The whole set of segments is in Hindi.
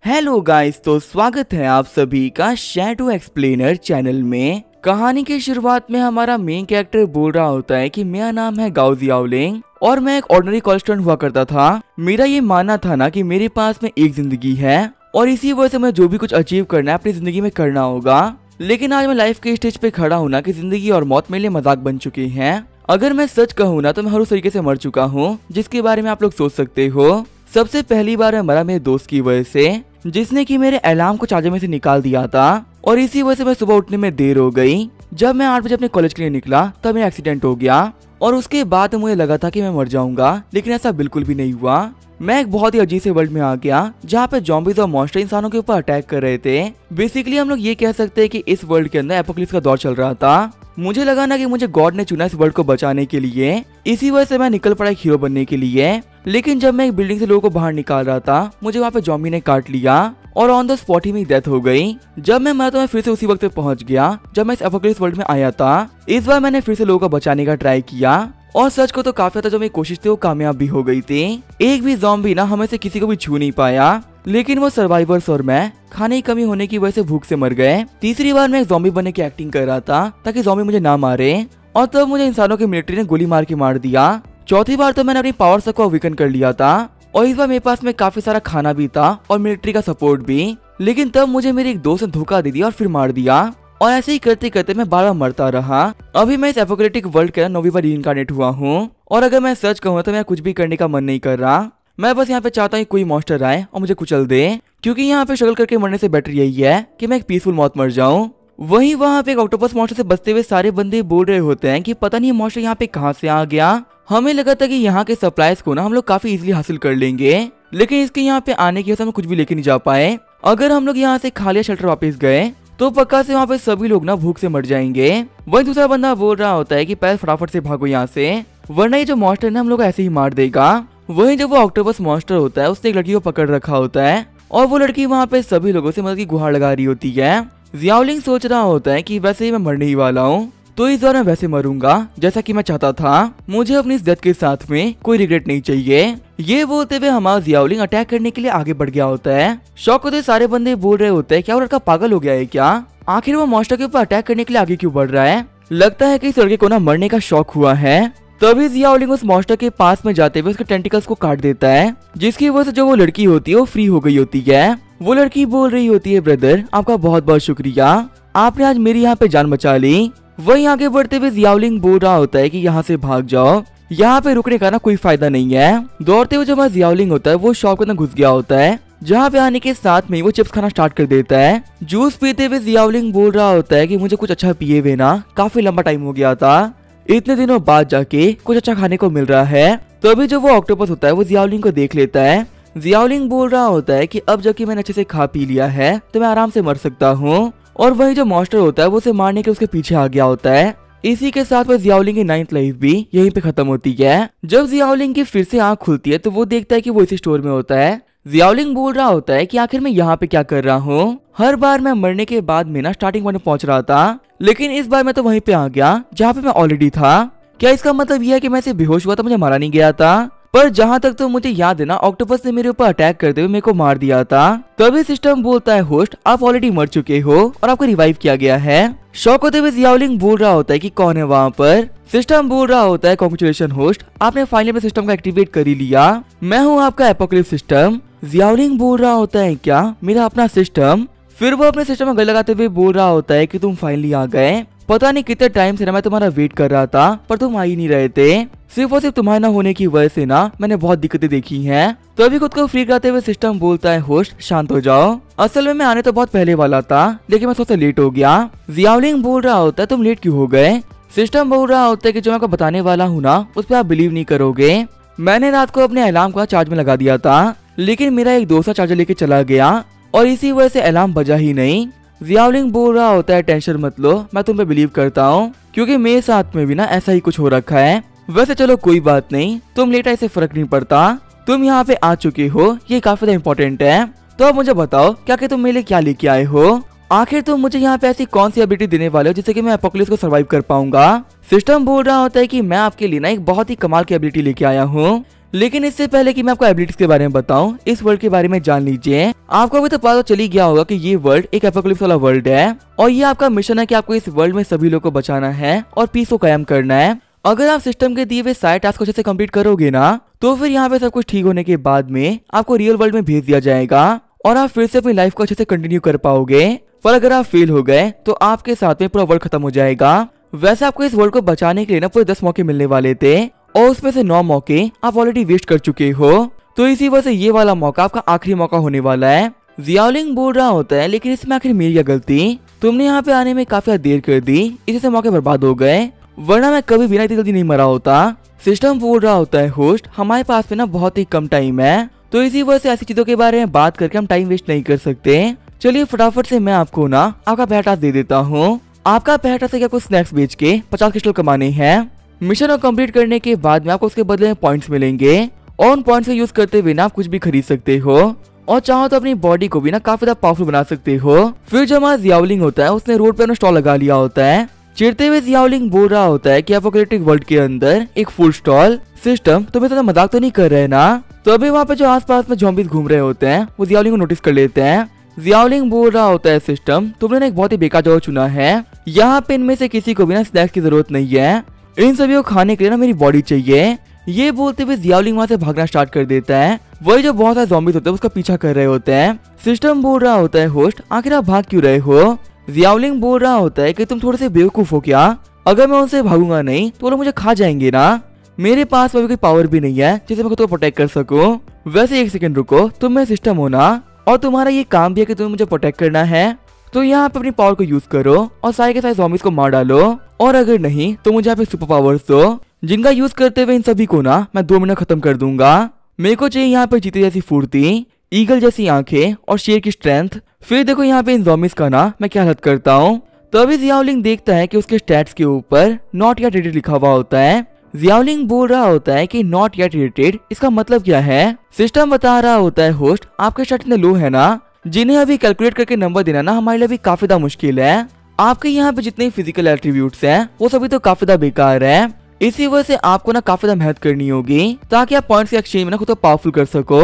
हेलो गाइस, तो स्वागत है आप सभी का शैडो एक्सप्लेनर चैनल में। कहानी की शुरुआत में हमारा मेन कैरेक्टर बोल रहा होता है कि मेरा नाम है गाओ जियाओलिंग और मैं एक ऑर्डिनरी कॉलेज स्टूडेंट हुआ करता था। मेरा ये मानना था ना कि मेरे पास में एक जिंदगी है और इसी वजह से मैं जो भी कुछ अचीव करना है अपनी जिंदगी में करना होगा। लेकिन आज मैं लाइफ के स्टेज पे खड़ा हूँ ना कि जिंदगी और मौत मेरे लिए मजाक बन चुकी हैं। अगर मैं सच कहूँ ना तो मैं हर उस तरीके से मर चुका हूँ जिसके बारे में आप लोग सोच सकते हो। सबसे पहली बार मैं मरा मेरे दोस्त की वजह से, जिसने कि मेरे अलार्म को चार्जर में से निकाल दिया था और इसी वजह से मैं सुबह उठने में देर हो गई। जब मैं 8 बजे अपने कॉलेज के लिए निकला तब मेरा एक्सीडेंट हो गया और उसके बाद मुझे लगा था कि मैं मर जाऊंगा, लेकिन ऐसा बिल्कुल भी नहीं हुआ। मैं एक बहुत ही अजीब से वर्ल्ड में आ गया जहाँ पे ज़ॉम्बीज़ और मॉन्स्टर इंसानों के ऊपर अटैक कर रहे थे। बेसिकली हम लोग ये कह सकते हैं कि इस वर्ल्ड के अंदर एपोकलिप्स का दौर चल रहा था। मुझे लगा ना कि मुझे गॉड ने चुना इस वर्ल्ड को बचाने के लिए, इसी वजह से मैं निकल पड़ा एक हीरो बनने के लिए। लेकिन जब मैं एक बिल्डिंग से लोगों को बाहर निकाल रहा था मुझे वहाँ पे ज़ॉम्बी ने काट लिया और ऑन द स्पॉट ही मेरी डेथ हो गई। जब मैं मरा तो मैं फिर से उसी वक्त पे पहुंच गया जब मैं इस एपोकलिप्स वर्ल्ड में आया था। इस बार मैंने फिर से लोगों को बचाने का ट्राई किया और सच को तो काफी था जो मेरी कोशिश थी वो कामयाब भी हो गई थी। एक भी ज़ॉम्बी ना हमें से किसी को भी छू नहीं पाया, लेकिन वो सर्वाइवर्स और मैं खाने की कमी होने की वजह से भूख से मर गए। तीसरी बार मैं एक ज़ॉम्बी बनने की एक्टिंग कर रहा था ताकि ज़ॉम्बी मुझे ना मारे और तब मुझे इंसानों की मिलिट्री ने गोली मार के मार दिया। चौथी बार तो मैंने अपनी पावर सबको वीकन कर लिया था और इस बार मेरे पास में काफी सारा खाना भी था और मिलिट्री का सपोर्ट भी, लेकिन तब मुझे मेरे एक दोस्त ने धोखा दे दिया और फिर मार दिया और ऐसे ही करते करते मैं बार बार मरता रहा। अभी मैं इस एपोकलिप्टिक वर्ल्ड के 9वीं बार रीइंकार्नेट हुआ हूँ और अगर मैं सच कहूँ तो मैं कुछ भी करने का मन नहीं कर रहा। मैं बस यहाँ पे चाहता हूँ कोई मॉन्स्टर आए और मुझे कुचल दे, क्योंकि यहाँ पे स्ट्रगल करके मरने से बेटर यही है कि मैं एक पीसफुल मौत मर जाऊँ। वहीं वहाँ पे एक ऑक्टोपस मॉन्स्टर से बचते हुए सारे बंदे बोल रहे होते हैं कि पता नहीं ये मॉन्स्टर यहाँ पे कहाँ से आ गया। हमें लगा था कि यहाँ के सप्लाईज को ना हम लोग काफी इजीली हासिल कर लेंगे, लेकिन इसके यहाँ पे आने की वजह से हम कुछ भी लेके नहीं जा पाए। अगर हम लोग यहाँ से खाली शेल्टर वापस गए तो पक्का से वहाँ पे सभी लोग ना भूख से मर जाएंगे। वही दूसरा बंदा बोल रहा होता है कि पहले फटाफट से भागो यहाँ से, वरना ये जो मॉन्स्टर है हम लोग ऐसे ही मार देगा। वहीं जब वो ऑक्टोपस मॉन्स्टर होता है उसने एक लड़की को पकड़ रखा होता है और वो लड़की वहाँ पे सभी लोगों से मदद की गुहार लगा रही होती है। जियाओलिंग सोच रहा होता है कि वैसे ही मैं मरने ही वाला हूँ तो इस बार मैं वैसे मरूंगा जैसा कि मैं चाहता था। मुझे अपनी इस डेथ के साथ में कोई रिग्रेट नहीं चाहिए। ये बोलते हुए हमारा जियाओलिंग अटैक करने के लिए आगे बढ़ गया होता है। शौक होते सारे बंदे बोल रहे होते हैं क्या वो लड़का पागल हो गया है क्या, आखिर वो मॉन्स्टर के ऊपर अटैक करने के लिए आगे क्यों बढ़ रहा है। लगता है कि इस लड़के को ना मरने का शौक हुआ है। तभी जियाओलिंग उस मॉन्स्टर के पास में जाते हुए उसके टेंटिकल्स को काट देता है, जिसकी वजह से जो वो लड़की होती है वो फ्री हो गई होती है। वो लड़की बोल रही होती है ब्रदर आपका बहुत बहुत शुक्रिया, आपने आज मेरी यहाँ पे जान बचा ली। वहीं आगे बढ़ते हुए जियाओलिंग बोल रहा होता है कि यहाँ से भाग जाओ, यहाँ पे रुकने का ना कोई फायदा नहीं है। दौड़ते हुए जब जियाओलिंग होता है वो शॉप के अंदर घुस गया होता है, जहाँ पे आने के साथ में वो चिप्स खाना स्टार्ट कर देता है। जूस पीते हुए जियाओलिंग बोल रहा होता है कि मुझे कुछ अच्छा पिए हुए ना काफी लंबा टाइम हो गया था, इतने दिनों बाद जाके कुछ अच्छा खाने को मिल रहा है। तो अभी जो वो ऑक्टोपस होता है वो जियाओलिंग को देख लेता है। जियाओलिंग बोल रहा होता है कि अब जबकि मैंने अच्छे से खा पी लिया है तो मैं आराम से मर सकता हूँ। और वही जो मॉन्स्टर होता है वो उसे मारने के उसके पीछे आ गया होता है। इसी के साथ वह जियाओलिंग की 9th लाइफ भी यहीं पे खत्म होती है। जब जियाओलिंग की फिर से आंख खुलती है तो वो देखता है कि वो इसी स्टोर में होता है। जियाओलिंग बोल रहा होता है कि आखिर मैं यहाँ पे क्या कर रहा हूँ। हर बार मैं मरने के बाद में ना स्टार्टिंग पॉइंट पहुंच रहा था, लेकिन इस बार मैं तो वहीं पे आ गया जहाँ पे मैं ऑलरेडी था। क्या इसका मतलब यह है कि मैं सिर्फ बेहोश हुआ था, मुझे मारा नहीं गया था। पर जहाँ तक तो मुझे याद है ना ऑक्टोपस ने मेरे ऊपर अटैक करते हुए मेरे को मार दिया था। तभी सिस्टम बोलता है होस्ट आप ऑलरेडी मर चुके हो और आपको रिवाइव किया गया है। शॉक होते हुए जियाओलिंग बोल रहा होता है कि कौन है वहाँ पर। सिस्टम बोल रहा होता है कांग्रेचुलेशन होस्ट, आपने फाइनली अपने सिस्टम को एक्टिवेट कर ही लिया, मैं हूँ आपका एपोकलिप्स सिस्टम। जियाओलिंग बोल रहा होता है क्या मेरा अपना सिस्टम। फिर वो अपने सिस्टम में गले लगाते हुए बोल रहा होता है कि तुम फाइनली आ गए, पता नहीं कितने टाइम से ना मैं तुम्हारा वेट कर रहा था पर तुम आ ही नहीं रहे थे। सिर्फ और सिर्फ तुम्हारे ना होने की वजह से ना मैंने बहुत दिक्कतें देखी हैं। तो अभी खुद को फ्री कराते हुए सिस्टम बोलता है होस्ट शांत हो जाओ, असल में मैं आने तो बहुत पहले वाला था लेकिन मैं सबसे लेट हो गया। जियाओलिंग बोल रहा होता है तुम लेट क्यों हो गए। सिस्टम बोल रहा होता है कि जो मैं आपको बताने वाला हूँ ना उस पर आप बिलीव नहीं करोगे। मैंने रात को अपने अलार्म को चार्ज में लगा दिया था, लेकिन मेरा एक दोस्त चार्जर लेके चला गया और इसी वजह से अलार्म बजा ही नहीं। जियाओलिंग बोल रहा होता है टेंशन मत लो, मैं तुम पे बिलीव करता हूँ क्योंकि मेरे साथ में भी ना ऐसा ही कुछ हो रखा है। वैसे चलो कोई बात नहीं, तुम लेट आए से फर्क नहीं पड़ता, तुम यहाँ पे आ चुके हो ये काफी इम्पोर्टेंट है। तो अब मुझे बताओ क्या कि तुम मेरे लिए क्या लेके आए हो, आखिर तुम मुझे यहाँ पे ऐसी कौन सी एबिलिटी देने वाले हो जिससे कि मैं एपोकलिप्स को सर्वाइव कर पाऊंगा। सिस्टम बोल रहा होता है कि मैं आपके लिए ना एक बहुत ही कमाल की एबिलिटी लेके आया हूँ। लेकिन इससे पहले कि मैं आपको एबिलिटीज के बारे में बताऊं, इस वर्ल्ड के बारे में जान लीजिए। आपको अभी तो पता चल ही गया होगा कि ये वर्ल्ड एक एपोकलिप्स वाला वर्ल्ड है और ये आपका मिशन है कि आपको इस वर्ल्ड में सभी लोगों को बचाना है और पीस को कायम करना है। अगर आप सिस्टम के दिए हुए सारे टास्क अच्छे से कंप्लीट करोगे ना, तो फिर यहाँ पे सब कुछ ठीक होने के बाद में आपको रियल वर्ल्ड में भेज दिया जाएगा और आप फिर से अपनी लाइफ को अच्छे से कंटिन्यू कर पाओगे। पर अगर आप फेल हो गए तो आपके साथ में पूरा वर्ल्ड खत्म हो जाएगा। वैसे आपको इस वर्ल्ड को बचाने के लिए ना पूरे 10 मौके मिलने वाले थे और उसमें से 9 मौके आप ऑलरेडी वेस्ट कर चुके हो, तो इसी वजह से ये वाला मौका आपका आखिरी मौका होने वाला है। जियाओलिंग बोल रहा होता है, लेकिन इसमें आखिर मेरी क्या गलती, तुमने यहाँ पे आने में काफी ज्यादा देर कर दी, इसी से मौके बर्बाद हो गए, वरना मैं कभी भी इतनी जल्दी नहीं मरा होता। सिस्टम बोल रहा होता है, होस्ट हमारे पास में ना बहुत ही कम टाइम है, तो इसी वजह से ऐसी चीजों के बारे में बात करके हम टाइम वेस्ट नहीं कर सकते। चलिए फटाफट से मैं आपको ना आपका पहला टास्क दे देता हूँ। आपका पहला टास्क है कि आपको स्नैक्स बेच के 50 क्रिस्टल कमाने हैं। मिशन को कंप्लीट करने के बाद में आपको उसके बदले में पॉइंट्स मिलेंगे और उन पॉइंट्स का यूज करते हुए ना आप कुछ भी खरीद सकते हो और चाहो तो अपनी बॉडी को भी ना काफी ज्यादा पावरफुल बना सकते हो। फिर जब हमारा जियाओलिंग होता है, उसने रोड पे अपना स्टॉल लगा लिया होता है। चिढ़ते हुए जियाओलिंग बोल रहा होता है कि एपोकैलिप्टिक वर्ल्ड के अंदर एक फुल स्टॉल। सिस्टम तुम्हें तो मजाक तो नहीं कर रहे ना? तो अभी वहाँ पे जो आसपास में ज़ॉम्बीज़ घूम रहे होते हैं वो जियाओलिंग को नोटिस कर लेते हैं। जियाओलिंग बोल रहा होता है, सिस्टम तुमने ना एक बहुत ही बेकार जगह चुना है, यहाँ पे इनमें से किसी को भी ना स्नैक्स की जरूरत नहीं है, इन सभी को खाने के लिए ना मेरी बॉडी चाहिए। ये बोलते हुए जियाओलिंग वहाँ से भागना स्टार्ट कर देता है। वही जो बहुत सारे ज़ॉम्बीज़ होते हैं उसका पीछा कर रहे होते हैं। सिस्टम बोल रहा होता है, होस्ट आखिर आप भाग क्यों रहे हो? जियाओलिंग बोल रहा होता है कि तुम थोड़े से बेवकूफ हो क्या? अगर मैं उनसे भागूंगा नहीं तो वो लोग मुझे खा जाएंगे ना। मेरे पास अभी कोई पावर भी नहीं है जिससे मैं खुद को प्रोटेक्ट कर सकूं। वैसे एक सेकंड रुको, तुम मेरा सिस्टम हो ना, और तुम्हारा ये काम भी है कि तुम्हें मुझे प्रोटेक्ट करना है, तो यहाँ पे अपनी पावर को यूज करो और सारे के सारे ज़ॉम्बीज़ को मार डालो, और अगर नहीं तो मुझे यहाँ पे सुपर पावर्स दो जिनका यूज करते हुए इन सभी को ना मैं 2 मिनट खत्म कर दूंगा। मेरे को चाहिए यहाँ पे चीते जैसी फुर्ती, ईगल जैसी आंखें और शेर की स्ट्रेंथ। फिर देखो यहाँ पे इन ज़ॉम्बीज़ का ना मैं क्या हालत करता हूँ। तभी जियाओलिंग देखता है कि उसके स्टैट्स के ऊपर नॉट येट रेटेड लिखा हुआ होता है। जियाओलिंग बोल रहा होता है कि नॉट येट रेटेड इसका मतलब क्या है? सिस्टम बता रहा होता है, होस्ट आपके स्टैट इतने लो है ना, जिन्हें अभी कैलकुलेट करके नंबर देना ना हमारे लिए भी काफी ज्यादा मुश्किल है। आपके यहाँ पे जितने फिजिकल एट्रीब्यूट्स हैं वो सभी तो काफी ज्यादा बेकार है। इसी वजह से आपको ना काफी ज्यादा मेहनत करनी होगी ताकि आप पॉइंट्स के एक्सचेंज में ना खुद को पावरफुल कर सको।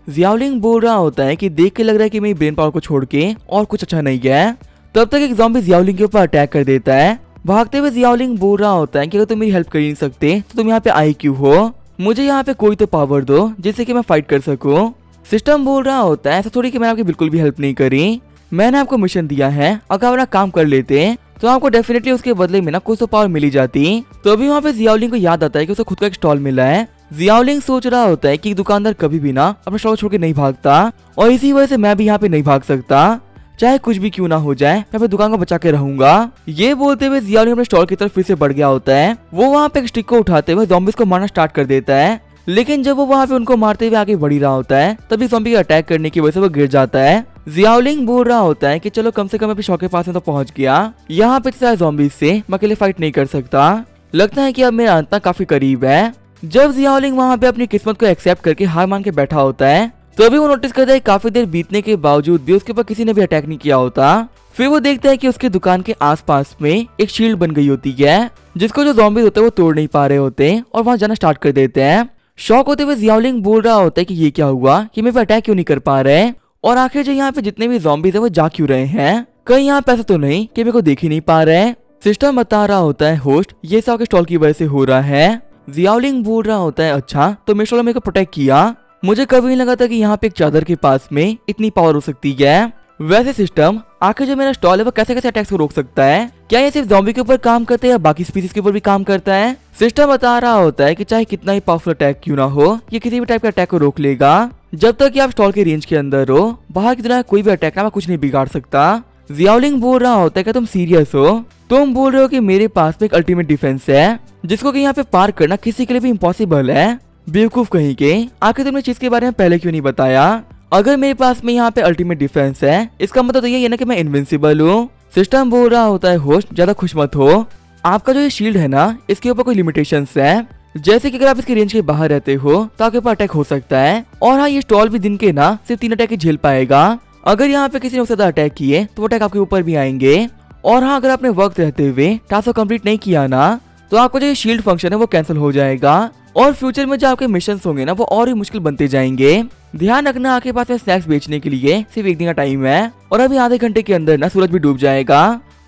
जियाओलिंग बोल रहा होता है कि देख के लग रहा है कि मेरी ब्रेन पावर को छोड़ के और कुछ अच्छा नहीं है। तब तक एक ज़ॉम्बी जियाओलिंग के ऊपर अटैक कर देता है। भागते हुए जियाओलिंग बोल रहा होता है कि अगर तुम मेरी हेल्प कर ही नहीं सकते तो तुम यहाँ पे आए क्यों हो? मुझे यहाँ पे कोई तो पावर दो जिससे कि मैं फाइट कर सकूं। सिस्टम बोल रहा होता है, ऐसा थोड़ी कि मैंने आपकी बिल्कुल भी हेल्प नहीं करी, मैंने आपको मिशन दिया है, अगर आप अपना काम कर लेते तो आपको डेफिनेटली उसके बदले में ना कुछ तो पावर मिली जाती। तो अभी वहाँ पे जियाओलिंग को याद आता है कि उसे खुद का एक स्टॉल मिला है। जियाओलिंग सोच रहा होता है कि दुकानदार कभी भी ना अपना स्टॉल छोड़ के नहीं भागता और इसी वजह से मैं भी यहाँ पे नहीं भाग सकता, चाहे कुछ भी क्यों ना हो जाए मैं अपनी दुकान को बचा के रहूंगा। ये बोलते हुए जियाओलिंग अपने स्टॉल की तरफ फिर से बढ़ गया होता है। वो वहाँ पे एक स्टिक को उठाते हुए ज़ॉम्बीज़ को मारना स्टार्ट कर देता है, लेकिन जब वो वहाँ पे उनको मारते हुए आगे बढ़ ही रहा होता है तभी ज़ॉम्बी के अटैक करने की वजह से वो गिर जाता है। जियाओलिंग बोल रहा होता है कि चलो कम से कम अपने शॉप के पास में तो पहुंच गया, यहाँ पे सारे ज़ॉम्बीज़ से मैं अकेले फाइट नहीं कर सकता, लगता है कि अब मेरा अंत काफी करीब है। जब जियाओलिंग वहाँ पे अपनी किस्मत को एक्सेप्ट करके हार मान के बैठा होता है तो अभी वो नोटिस करता है काफी देर बीतने के बावजूद भी उसके ऊपर किसी ने भी अटैक नहीं किया होता। फिर वो देखता है कि उसके दुकान के आसपास में एक शील्ड बन गई होती है जिसको जो ज़ॉम्बीज़ होते हैं वो तोड़ नहीं पा रहे होते और वहाँ जाना स्टार्ट कर देते हैं। शॉक होते हुए जियाओलिंग बोल रहा होता है कि ये क्या हुआ कि मेरे पे अटैक क्यों नहीं कर पा रहे, और आखिर जो यहाँ पे जितने भी ज़ॉम्बीज़ है वो जा क्यों रहे हैं, कहीं यहाँ पे ऐसा तो नहीं कि मेरे को देख ही नहीं पा रहे। सिस्टम बता रहा होता है, होस्ट ये सब स्टॉल की वजह से हो रहा है। जियाओलिंग बोल रहा होता है, अच्छा तो मेरे स्टॉल मेरे को प्रोटेक्ट किया, मुझे कभी नहीं लगा था कि यहाँ पे एक चादर के पास में इतनी पावर हो सकती है। वैसे सिस्टम आखिर जो मेरा स्टॉल है वो कैसे कैसे अटैक्स को रोक सकता है, क्या ये सिर्फ ज़ॉम्बी के ऊपर काम करता है या बाकी स्पीसीज के ऊपर भी काम करता है? सिस्टम बता रहा होता है कि चाहे कितना ही पावरफुल अटैक क्यों ना हो, ये किसी भी टाइप के अटैक को रोक लेगा जब तक कि आप स्टॉल के रेंज के अंदर हो। बाहर की तरह कोई भी अटैक ना कुछ नहीं बिगाड़ सकता। जियाओलिंग बोल रहा होता है कि तुम सीरियस हो? तुम बोल रहे हो कि मेरे पास में एक अल्टीमेट डिफेंस है जिसको कि यहाँ पे पार करना किसी के लिए भी इम्पॉसिबल है? बेवकूफ कहीं के, आखिर तुमने चीज के बारे में पहले क्यों नहीं बताया? अगर मेरे पास में यहाँ पे अल्टीमेट डिफेंस है इसका मतलब तो ये है ना कि मैं इनविंसिबल हूँ। सिस्टम बोल रहा होता है, होस्ट ज्यादा खुश मत हो, आपका जो ये शील्ड है ना इसके ऊपर कोई लिमिटेशंस है, जैसे कि अगर आप इसके रेंज के बाहर रहते हो तो आपके ऊपर अटैक हो सकता है, और हाँ ये स्टॉल भी दिन के ना सिर्फ 3 अटैक ही झेल पाएगा। अगर यहाँ पे किसी ने उससे ज्यादा अटैक किए तो वो अटैक आपके ऊपर भी आएंगे, और हाँ अगर आपने वक्त रहते हुए टास्क को कंप्लीट नहीं किया ना तो आपका जो ये शील्ड फंक्शन है वो कैंसिल हो जाएगा और फ्यूचर में जो आपके मिशन होंगे ना वो और भी मुश्किल बनते जाएंगे। ध्यान रखना आपके पास में स्नैक्स बेचने के लिए सिर्फ एक दिन का टाइम है और अभी आधे घंटे के अंदर ना सूरज भी डूब जाएगा।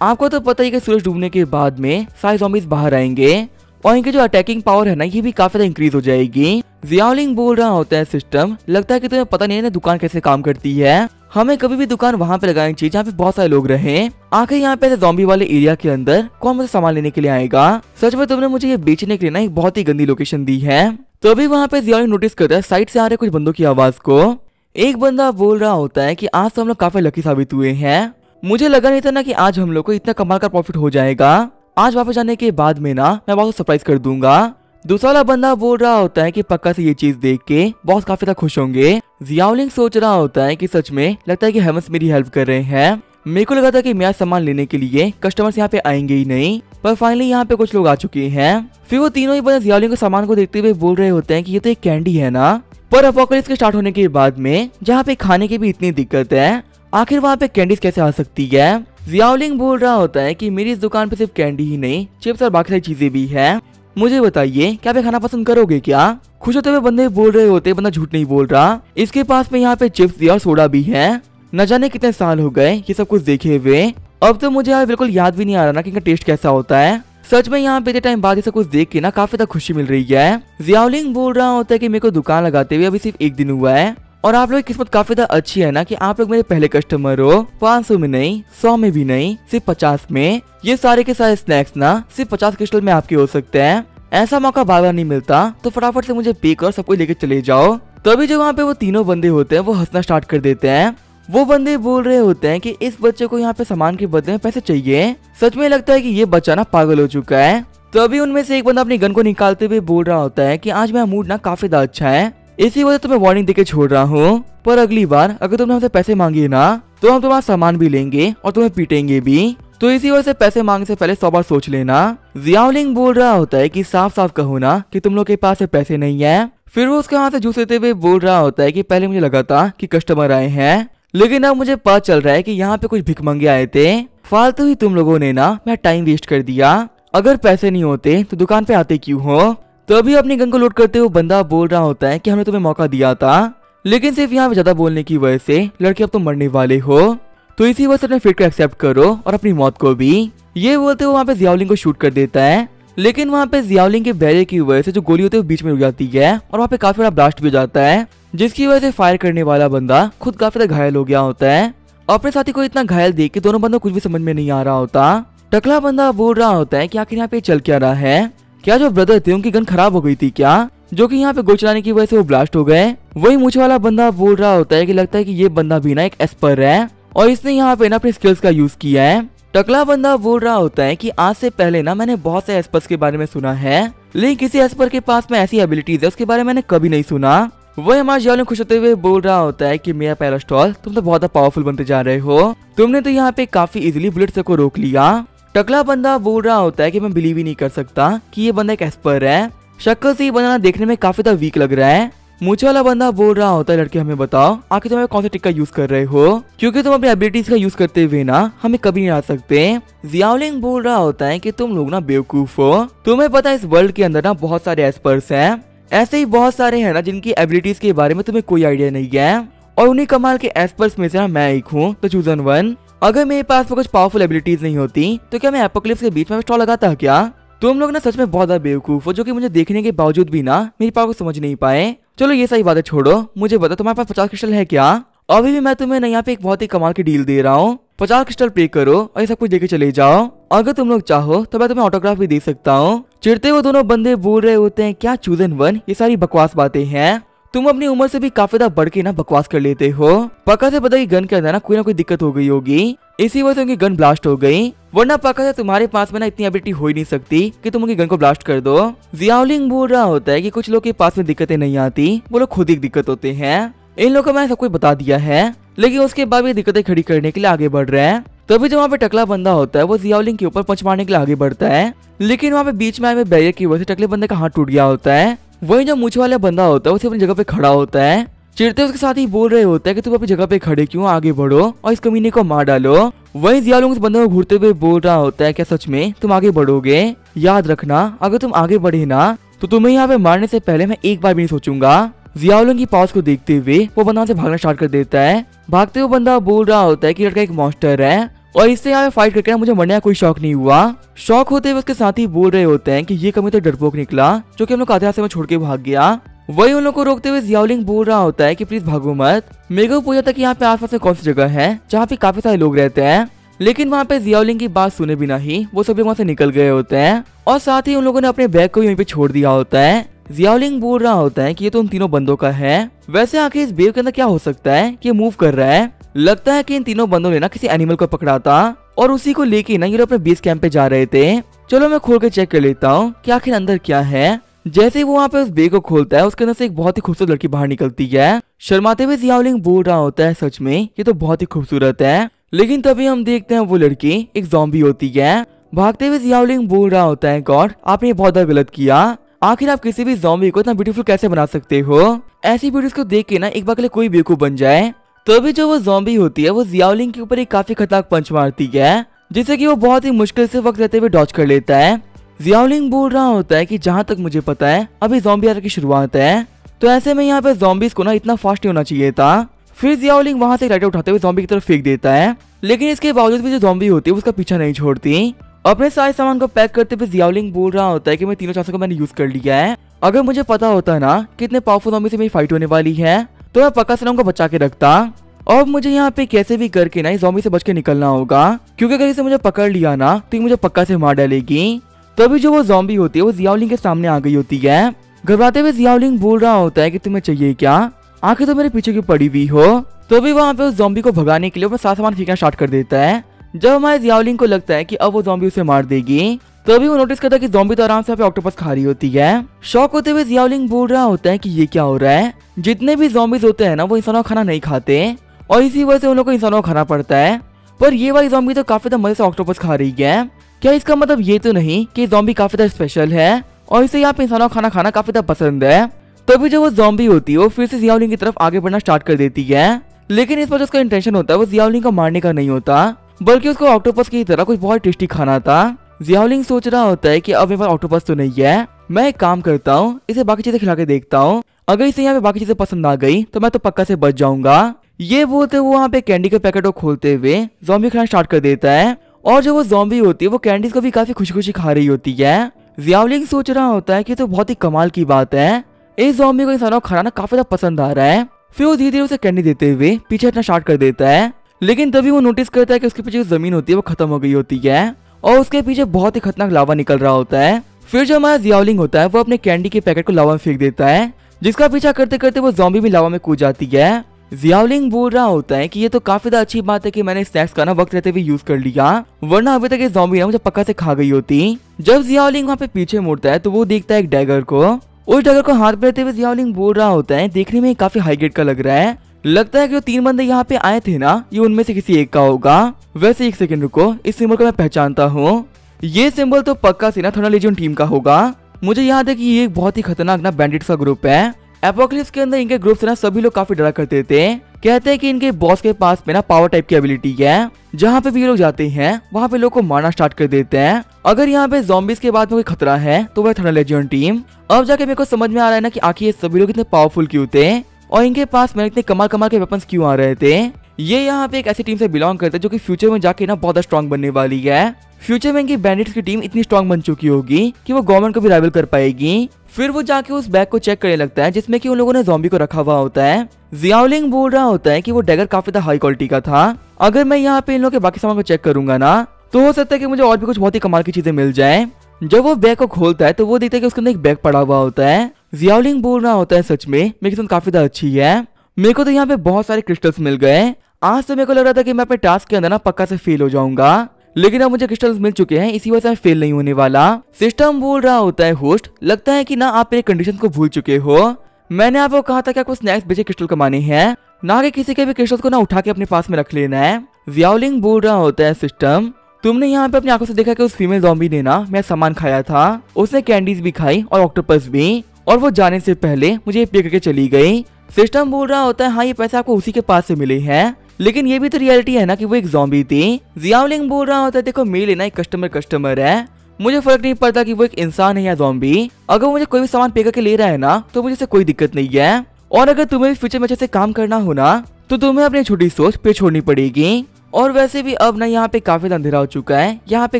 आपको तो पता ही कि सूरज डूबने के बाद में सारे ज़ॉम्बीज बाहर आएंगे और इनकी जो अटैकिंग पावर है ना ये भी काफी ज्यादा इंक्रीज हो जाएगी। जियाओलिंग बोल रहा होता है सिस्टम, लगता है कि तुम्हें पता नहीं है ना दुकान कैसे काम करती है। हमें कभी भी दुकान वहाँ पे लगानी चाहिए जहाँ पे बहुत सारे लोग रहे। आखिर यहाँ पे ज़ॉम्बी वाले एरिया के अंदर कौन मुझे सामान लेने के लिए आएगा। सच में तुमने मुझे ये बेचने के लिए ना एक बहुत ही गंदी लोकेशन दी है। तभी वहाँ पे जियाओलिंग नोटिस करता है साइड से आ रहे कुछ बंदों की आवाज को। एक बंदा बोल रहा होता है कि आज तो हम लोग काफी लकी साबित हुए हैं। मुझे लगा नहीं था ना कि आज हम लोग को इतना कमाल का प्रॉफिट हो जाएगा। आज वापस जाने के बाद में ना मैं बहुत सरप्राइज कर दूंगा। दूसरा वाला बंदा बोल रहा होता है कि पक्का से ये चीज देख के बॉस काफी ज्यादा खुश होंगे। जियाओलिंग सोच रहा होता है कि सच में लगता है कि हेमंस मेरी हेल्प कर रहे हैं। मेरे को लगा था कि मैं सामान लेने के लिए कस्टमर्स यहाँ पे आएंगे ही नहीं, पर फाइनली यहाँ पे कुछ लोग आ चुके हैं। फिर वो तीनों ही बंदे जियाओलिंग के सामान को देखते हुए बोल रहे होते हैं कि ये तो एक कैंडी है ना। पर अपोकलिप्स के स्टार्ट होने के बाद में जहाँ पे खाने की भी इतनी दिक्कत है, आखिर वहाँ पे कैंडीज कैसे आ सकती है। जियाओलिंग बोल रहा होता है कि मेरी इस दुकान पे सिर्फ कैंडी ही नहीं, चिप्स और बाकी सारी चीजें भी हैं। मुझे बताइए क्या आप खाना पसंद करोगे क्या। खुश होते हुए बंदे बोल रहे होते, बंदा झूठ नहीं बोल रहा। इसके पास में यहाँ पे चिप्स भी और सोडा भी है। न जाने कितने साल हो गए ये सब कुछ देखे हुए, अब तो मुझे यार बिल्कुल याद भी नहीं आ रहा ना कि इनका टेस्ट कैसा होता है। सच में यहाँ पे टाइम बाद ये सब कुछ देख के ना काफी ज्यादा खुशी मिल रही है। जियाओलिंग बोल रहा होता है कि मेरे को दुकान लगाते हुए अभी सिर्फ एक दिन हुआ है और आप लोग की किस्मत काफी ज्यादा अच्छी है ना कि आप लोग मेरे पहले कस्टमर हो। 500 में नहीं, 100 में भी नहीं, सिर्फ 50 में। ये सारे के सारे स्नैक्स ना सिर्फ 50 क्रिस्टल में आपके हो सकते हैं। ऐसा मौका बार बार नहीं मिलता, तो फटाफट से मुझे पे कर सब कुछ लेके चले जाओ। तभी जो वहाँ पे वो तीनों बंदे होते हैं वो हंसना स्टार्ट कर देते हैं। वो बंदे बोल रहे होते हैं कि इस बच्चे को यहाँ पे सामान के बदले में पैसे चाहिए। सच में लगता है कि ये बच्चा ना पागल हो चुका है। तभी उनमें से एक बंदा अपनी गन को निकालते हुए बोल रहा होता है कि आज मेरा मूड ना काफी ज्यादा अच्छा है, इसी वजह से तुम्हें वार्निंग देके छोड़ रहा हूँ। पर अगली बार अगर तुमने हमसे पैसे मांगे ना तो हम तुम्हारा सामान भी लेंगे और तुम्हें पीटेंगे भी, तो इसी वजह से पैसे मांगने से पहले 100 बार सोच लेना। जियाओलिंग बोल रहा होता है कि साफ साफ कहो ना कि तुम लोग के पास पैसे नहीं है। फिर वो उसके हाथ से जूस लेते हुए बोल रहा होता है कि पहले मुझे लगा था कि कस्टमर आए हैं, लेकिन अब मुझे पता चल रहा है कि यहाँ पे कुछ भिखमंगे आए थे। फालतू ही तुम लोगों ने ना मैं टाइम वेस्ट कर दिया। अगर पैसे नहीं होते तो दुकान पे आते क्यों हो। तभी अपनी गन को लोड करते हुए बंदा बोल रहा होता है कि हमने तुम्हें मौका दिया था, लेकिन सिर्फ यहाँ पे ज्यादा बोलने की वजह से लड़के अब तुम मरने वाले हो, तो इसी वजह से अपने फेट को एक्सेप्ट करो और अपनी मौत को भी। ये बोलते हुए वहाँ पे जियाओलिंग को शूट कर देता है, लेकिन वहाँ पे जियाओलिंग के बैरियर की वजह से जो गोली होती है वो बीच में रुक जाती है और वहाँ पे काफी बड़ा ब्लास्ट भी हो जाता है, जिसकी वजह से फायर करने वाला बंदा खुद काफी ज्यादा घायल हो गया होता है। अपने साथी को इतना घायल देख के दोनों बंदों को कुछ भी समझ में नहीं आ रहा होता। टकला बंदा बोल रहा होता है कि आखिर यहाँ पे चल क्या रहा है। क्या जो ब्रदर थे उनकी गन खराब हो गई थी क्या, जो कि यहाँ पे गोली चलाने की वजह से वो ब्लास्ट हो गए। वही मूंछ वाला बंदा बोल रहा होता है कि लगता है कि ये बंदा भी ना एक एस्पर है और इसने यहाँ पे ना अपने स्किल्स का यूज किया है। टकला बंदा बोल रहा होता है कि आज से पहले ना मैंने बहुत से एस्पर्स के बारे में सुना है, लेकिन किसी एस्पर के पास में ऐसी एबिलिटीज है उसके बारे में मैंने कभी नहीं सुना। वही हमारा जियाओलिंग खुश होते हुए बोल रहा होता है कि मेरा पहला स्टॉल, तुम तो बहुत पावरफुल बनते जा रहे हो, तुमने तो यहाँ पे काफी इजिली बुलेट्स को रोक लिया। टकला बंदा बोल रहा होता है कि मैं बिलीव ही नहीं कर सकता कि ये बंदा एक एस्पर है, शक्ल से ही बनाना देखने में काफी ज्यादा वीक लग रहा है। मुझे वाला बंदा बोल रहा होता है लड़के हमें बताओ आखिर तुम कौन सा ट्रिक का यूज कर रहे हो, क्योंकि तुम अपनी एबिलिटीज का यूज करते हुए ना हमें कभी नहीं आ सकते। जियाओलिंग बोल रहा होता है कि तुम लोग ना बेवकूफ हो, तुम्हें पता है इस वर्ल्ड के अंदर ना बहुत सारे एस्पर्स हैं, ऐसे ही बहुत सारे हैं ना जिनकी एबिलिटीज के बारे में तुम्हें कोई आइडिया नहीं है, और उन्हीं कमाल के एस्पर्स में से ना मैं एक हूँ, द चूजन वन। अगर मेरे पास कुछ पावरफुल एबिलिटीज नहीं होती तो क्या मैं एपोकलिप्स के बीच में स्टॉल लगाता क्या। तुम लोग ना सच में बहुत ज्यादा बेवकूफ हो, जो कि मुझे देखने के बावजूद भी ना मेरी पावर को समझ नहीं पाए। चलो ये सारी बातें छोड़ो, मुझे बता तुम्हारे पास 50 क्रिस्टल है क्या। अभी भी मैं तुम्हें ना यहाँ पे एक बहुत ही कमाल की डील दे रहा हूँ, 50 क्रिस्टल पे करो और ये सब कुछ देके चले जाओ। अगर तुम लोग चाहो तो मैं तुम्हें ऑटोग्राफ भी दे सकता हूँ। चिढ़ते हुए दोनों बंदे बोल रहे होते हैं क्या चूजन वन, ये सारी बकवास बातें हैं, तुम अपनी उम्र से भी काफी ज्यादा बढ़ के ना बकवास कर लेते हो। पक्का से पता कि गन के अंदर ना कोई दिक्कत हो गई होगी, इसी वजह से उनकी गन ब्लास्ट हो गई, वरना पक्का से तुम्हारे पास में ना इतनी एबिलिटी हो ही नहीं सकती कि तुम उनकी गन को ब्लास्ट कर दो। जियाओलिंग बोल रहा होता है कि कुछ लोग के पास में दिक्कतें नहीं आती, वो लोग खुद ही दिक्कत होते हैं। इन लोगों को मैंने सब कुछ बता दिया है, लेकिन उसके बाद भी दिक्कतें खड़ी करने के लिए आगे बढ़ रहे हैं। तभी जो वहाँ पे टकला बंदा होता है वो जियाओलिंग के ऊपर पंच मारने के लिए आगे बढ़ता है, लेकिन वहाँ पे बीच में आए बैरियर की वजह से टकले बंदे का हाथ टूट गया होता है। वही जो मूंछ वाला बंदा होता है उसे अपनी जगह पे खड़ा होता है, चिढ़ते उसके साथ ही बोल रहे होते हैं कि तुम अपनी जगह पे खड़े क्यों, आगे बढ़ो और इस कमीने को मार डालो। वही जियाओलिंग उस बंदे को घूरते हुए बोल रहा होता है क्या सच में तुम आगे बढ़ोगे, याद रखना अगर तुम आगे बढ़े ना तो तुम्हें यहाँ पे मारने से पहले मैं एक बार भी नहीं सोचूंगा। जियाओलिंग की पास को देखते हुए वो बंदा से भागना स्टार्ट कर देता है। भागते हुए बंदा बोल रहा होता है कि लड़का एक मॉन्स्टर है और इससे यहाँ पे फाइट करके मुझे मरने का कोई शौक नहीं हुआ। शौक होते हुए उसके साथी बोल रहे होते हैं कि ये कमी तो डरपोक निकला जो कि हम लोग आधे रास्ते में छोड़ के भाग गया। वही उन लोग को रोकते हुए जियाओलिंग बोल रहा होता है कि प्लीज भागो मत। मेरे को पूछा था कि यहाँ पे आसपास में कौन सी जगह है जहाँ पे काफी सारे लोग रहते हैं, लेकिन वहाँ पे जियाओलिंग की बात सुने बिना ही वो सभी वहाँ से निकल गए होते हैं और साथ ही उन लोगों ने अपने बैग को भी वहीं पे छोड़ दिया होता है। जियाओलिंग बोल रहा होता है कि ये तो उन तीनों बंदों का है। वैसे आखिर इस बेव के अंदर क्या हो सकता है कि ये मूव कर रहा है। लगता है कि इन तीनों बंदों ने ना किसी एनिमल को पकड़ा था और उसी को लेके ना ये लोग अपने बेस कैंप पे जा रहे थे। चलो मैं खोल के चेक कर लेता हूँ कि आखिर अंदर क्या है। जैसे ही वो वहाँ पे उस बेग को खोलता है उसके अंदर से एक बहुत ही खूबसूरत लड़की बाहर निकलती है। शर्माते हुए जियाओलिंग बोल रहा होता है सच में ये तो बहुत ही खूबसूरत है, लेकिन तभी हम देखते हैं वो लड़की एक ज़ॉम्बी होती है। भागते हुए जियाओलिंग बोल रहा होता है गॉड आपने बहुत ज्यादा गलत किया। आखिर आप किसी भी ज़ॉम्बी को इतना ब्यूटीफुल कैसे बना सकते हो। ऐसी वीडियोस को देख के ना एक बार के लिए कोई बेवकूफ बन जाए। तभी जो वो ज़ॉम्बी होती है वो जियाओलिंग के ऊपर एक काफी खतरनाक पंच मारती है जिससे कि वो बहुत ही मुश्किल से वक्त रहते हुए डॉज कर लेता है। जियाओलिंग बोल रहा होता है कि जहाँ तक मुझे पता है अभी ज़ॉम्बी आने की शुरुआत है, तो ऐसे में यहाँ पे ज़ॉम्बीज को ना इतना फास्ट नहीं होना चाहिए था। फिर जियाओलिंग वहाँ से राइटर उठाते हुए ज़ॉम्बी की तरफ फेंक देता है, लेकिन इसके बावजूद भी जो ज़ॉम्बी होती है उसका पीछा नहीं छोड़ती। अपने सारे सामान को पैक करते हुए जियाओलिंग बोल रहा होता है कि मैं तीनों चांसों को मैंने यूज कर लिया है। अगर मुझे पता होता ना कि इतने पावरफुल ज़ॉम्बी से मेरी फाइट होने वाली है तो मैं पक्का से उनको बचा के रखता। और मुझे यहाँ पे कैसे भी करके ना इस ज़ॉम्बी से बच के निकलना होगा, क्योंकि अगर इसे मुझे पकड़ लिया ना तो ये मुझे पक्का से मार डालेगी। तभी जो वो ज़ॉम्बी होती है वो जियाओलिंग के सामने आ गई होती है। घबराते हुए जियाओलिंग बोल रहा होता है कि तुम्हें चाहिए क्या, आखिर तो मेरे पीछे क्यों पड़ी हुई हो। तभी वहाँ पे उस ज़ॉम्बी को भगाने के लिए वो सारा सामान फेंकना स्टार्ट कर देता है। जब हमारे जियाओलिंग को लगता है कि अब वो ज़ॉम्बी उसे मार देगी, तभी वो नोटिस करता है कि ज़ॉम्बी तो आराम से यहाँ पे ऑक्टोपस खा रही होती है। शॉक होते हुए जियाओलिंग बोल रहा होता है कि ये क्या हो रहा है। जितने भी ज़ॉम्बीज होते हैं ना वो इंसानों का खाना नहीं खाते और इसी वजह से उन लोगों को इंसानों को खाना पड़ता है, पर ये वाली ज़ॉम्बी तो काफी मजे से ऑक्टोपस खा रही है। क्या इसका मतलब ये तो नहीं कि ज़ॉम्बी काफी ज्यादा स्पेशल है और इसे यहाँ पे इंसानों का खाना खाना काफी ज्यादा पसंद है। तभी जो वो ज़ॉम्बी होती है वो फिर से जियाओलिंग की तरफ आगे बढ़ना स्टार्ट कर देती है, लेकिन इस पर उसका इंटेंशन होता है वो जियाओलिंग को मारने का नहीं होता, बल्कि उसको ऑक्टोपस की तरह कुछ बहुत टेस्टी खाना था। जियाओलिंग सोच रहा होता है कि अब मेरे पास ऑक्टोपस तो नहीं है, मैं एक काम करता हूँ इसे बाकी चीजें खिला के देखता हूँ, अगर इसे यहाँ पे बाकी चीजें पसंद आ गई तो मैं तो पक्का से बच जाऊंगा। ये बोलते वो वहाँ पे कैंडी के पैकेट को खोलते हुए ज़ॉम्बी खाना स्टार्ट कर देता है और जो वो ज़ॉम्बी होती है वो कैंडीज को भी काफी खुशी खुशी खा रही होती है। जियाओलिंग सोच रहा होता है कि तो बहुत ही कमाल की बात है, इस ज़ॉम्बी को इंसानों को खाना काफी ज्यादा पसंद आ रहा है। फिर वो धीरे धीरे उसे कैंडी देते हुए पीछे हटना स्टार्ट कर देता है, लेकिन तभी वो नोटिस करता है कि उसके पीछे जो जमीन होती है वो खत्म हो गई होती है और उसके पीछे बहुत ही खतरनाक लावा निकल रहा होता है। फिर जो हमारा जियाओलिंग होता है वो अपने कैंडी के पैकेट को लावा में फेंक देता है, जिसका पीछा करते करते वो ज़ॉम्बी भी लावा में कूद जाती है। जियाओलिंग बोल रहा होता है कि ये तो काफी ज्यादा अच्छी बात है कि मैंने स्नैक्स का ना वक्त रहते हुए यूज कर लिया, वरना अभी तक ये ज़ॉम्बी ना मुझे पक्का से खा गई होती। जब जियाओलिंग वहाँ पे पीछे मुड़ता है तो वो देखता है एक डैगर को। उस डैगर को हाथ में लेते हुए जियाओलिंग बोल रहा होता है देखने में काफी हाई ग्रेड का लग रहा है, लगता है कि जो 3 बंदे यहाँ पे आए थे ना ये उनमें से किसी एक का होगा। वैसे एक सेकंड रुको, इस सिंबल को मैं पहचानता हूँ, ये सिंबल तो पक्का से ना थंडर लीजियन टीम का होगा। मुझे याद है कि ये एक बहुत ही खतरनाक ना बैंडिट्स का ग्रुप है। एपोक्लिप्स के अंदर इनके ग्रुप से ना सभी लोग काफी डरा करते थे, कहते हैं कि इनके बॉस के पास में ना पावर टाइप की एबिलिटी है, जहाँ पे भी ये लोग जाते हैं वहाँ पे लोग को मारना स्टार्ट कर देते हैं। अगर यहाँ पे ज़ॉम्बीज के बाद में कोई खतरा है तो वह थंडर लीजियन टीम। अब जाके मेरे को समझ में आ रहा है ना कि आखिर ये सभी लोग इतने पावरफुल क्यों थे और इनके पास में इतने कमाल कमाल के वेपन्स क्यों आ रहे थे। ये यहाँ पे एक ऐसी टीम से बिलोंग करते हैं जो कि फ्यूचर में जाके ना बहुत स्ट्रॉन्ग बनने वाली है। फ्यूचर में इनकी बैंडिट्स की टीम इतनी स्ट्रॉन्ग बन चुकी होगी कि वो गवर्नमेंट को भी राइवल कर पाएगी। फिर वो जाके उस बैग को चेक करने लगता है जिसमें कि उन लोगों ने ज़ॉम्बी को रखा हुआ होता है। जियाओलिंग बोल रहा होता है कि वो डैगर काफी हाई क्वालिटी का था, अगर मैं यहाँ पे इन लोगों के बाकी सामान को चेक करूंगा ना तो हो सकता है कि मुझे और भी कुछ बहुत ही कमाल की चीजें मिल जाए। जब वो बैग को खोलता है तो वो देखता है कि उसके अंदर एक बैग पड़ा हुआ होता है। जियाओलिंग बोल रहा होता है सच में मेरी किस्मत काफी ज्यादा अच्छी है, मेरे को तो यहाँ पे बहुत सारे क्रिस्टल्स मिल गए। आज तो मेरे को लग रहा था कि मैं अपने टास्क के अंदर ना पक्का से फेल हो जाऊंगा, लेकिन अब मुझे क्रिस्टल्स मिल चुके हैं, इसी वजह से मैं फेल नहीं होने वाला। सिस्टम बोल रहा होता है होस्ट लगता है कि ना आप मेरे कंडीशन को भूल चुके हो, मैंने आपको कहा था कि आपको स्नैक्स बेचे क्रिस्टल कमाने हैं, ना कि किसी के भी क्रिस्टल्स को ना उठा के अपने पास में रख लेना है। जियाओलिंग बोल रहा होता है सिस्टम तुमने यहाँ पे अपनी आंखों से देखा कि उस फीमेल ज़ॉम्बी ने ना मेरा सामान खाया था, उसने कैंडीज भी खाई और ऑक्टोपस भी, और वो जाने से पहले मुझे पे करके चली गई। सिस्टम बोल रहा होता है हाँ ये पैसे आपको उसी के पास से मिले हैं, लेकिन ये भी तो रियलिटी है ना कि वो एक ज़ॉम्बी थी। जियाओलिंग बोल रहा होता है देखो मेरे लिए ना एक कस्टमर है, मुझे फर्क नहीं पड़ता कि वो एक इंसान है या ज़ॉम्बी। अगर वो मुझे कोई भी सामान पे करके ले रहा है ना तो मुझे इससे कोई दिक्कत नहीं है। और अगर तुम्हें फ्यूचर में अच्छे से काम करना हो ना तो तुम्हें अपनी छोटी सोच पे छोड़नी पड़ेगी। और वैसे भी अब ना यहाँ पे काफी अंधेरा हो चुका है, यहाँ पे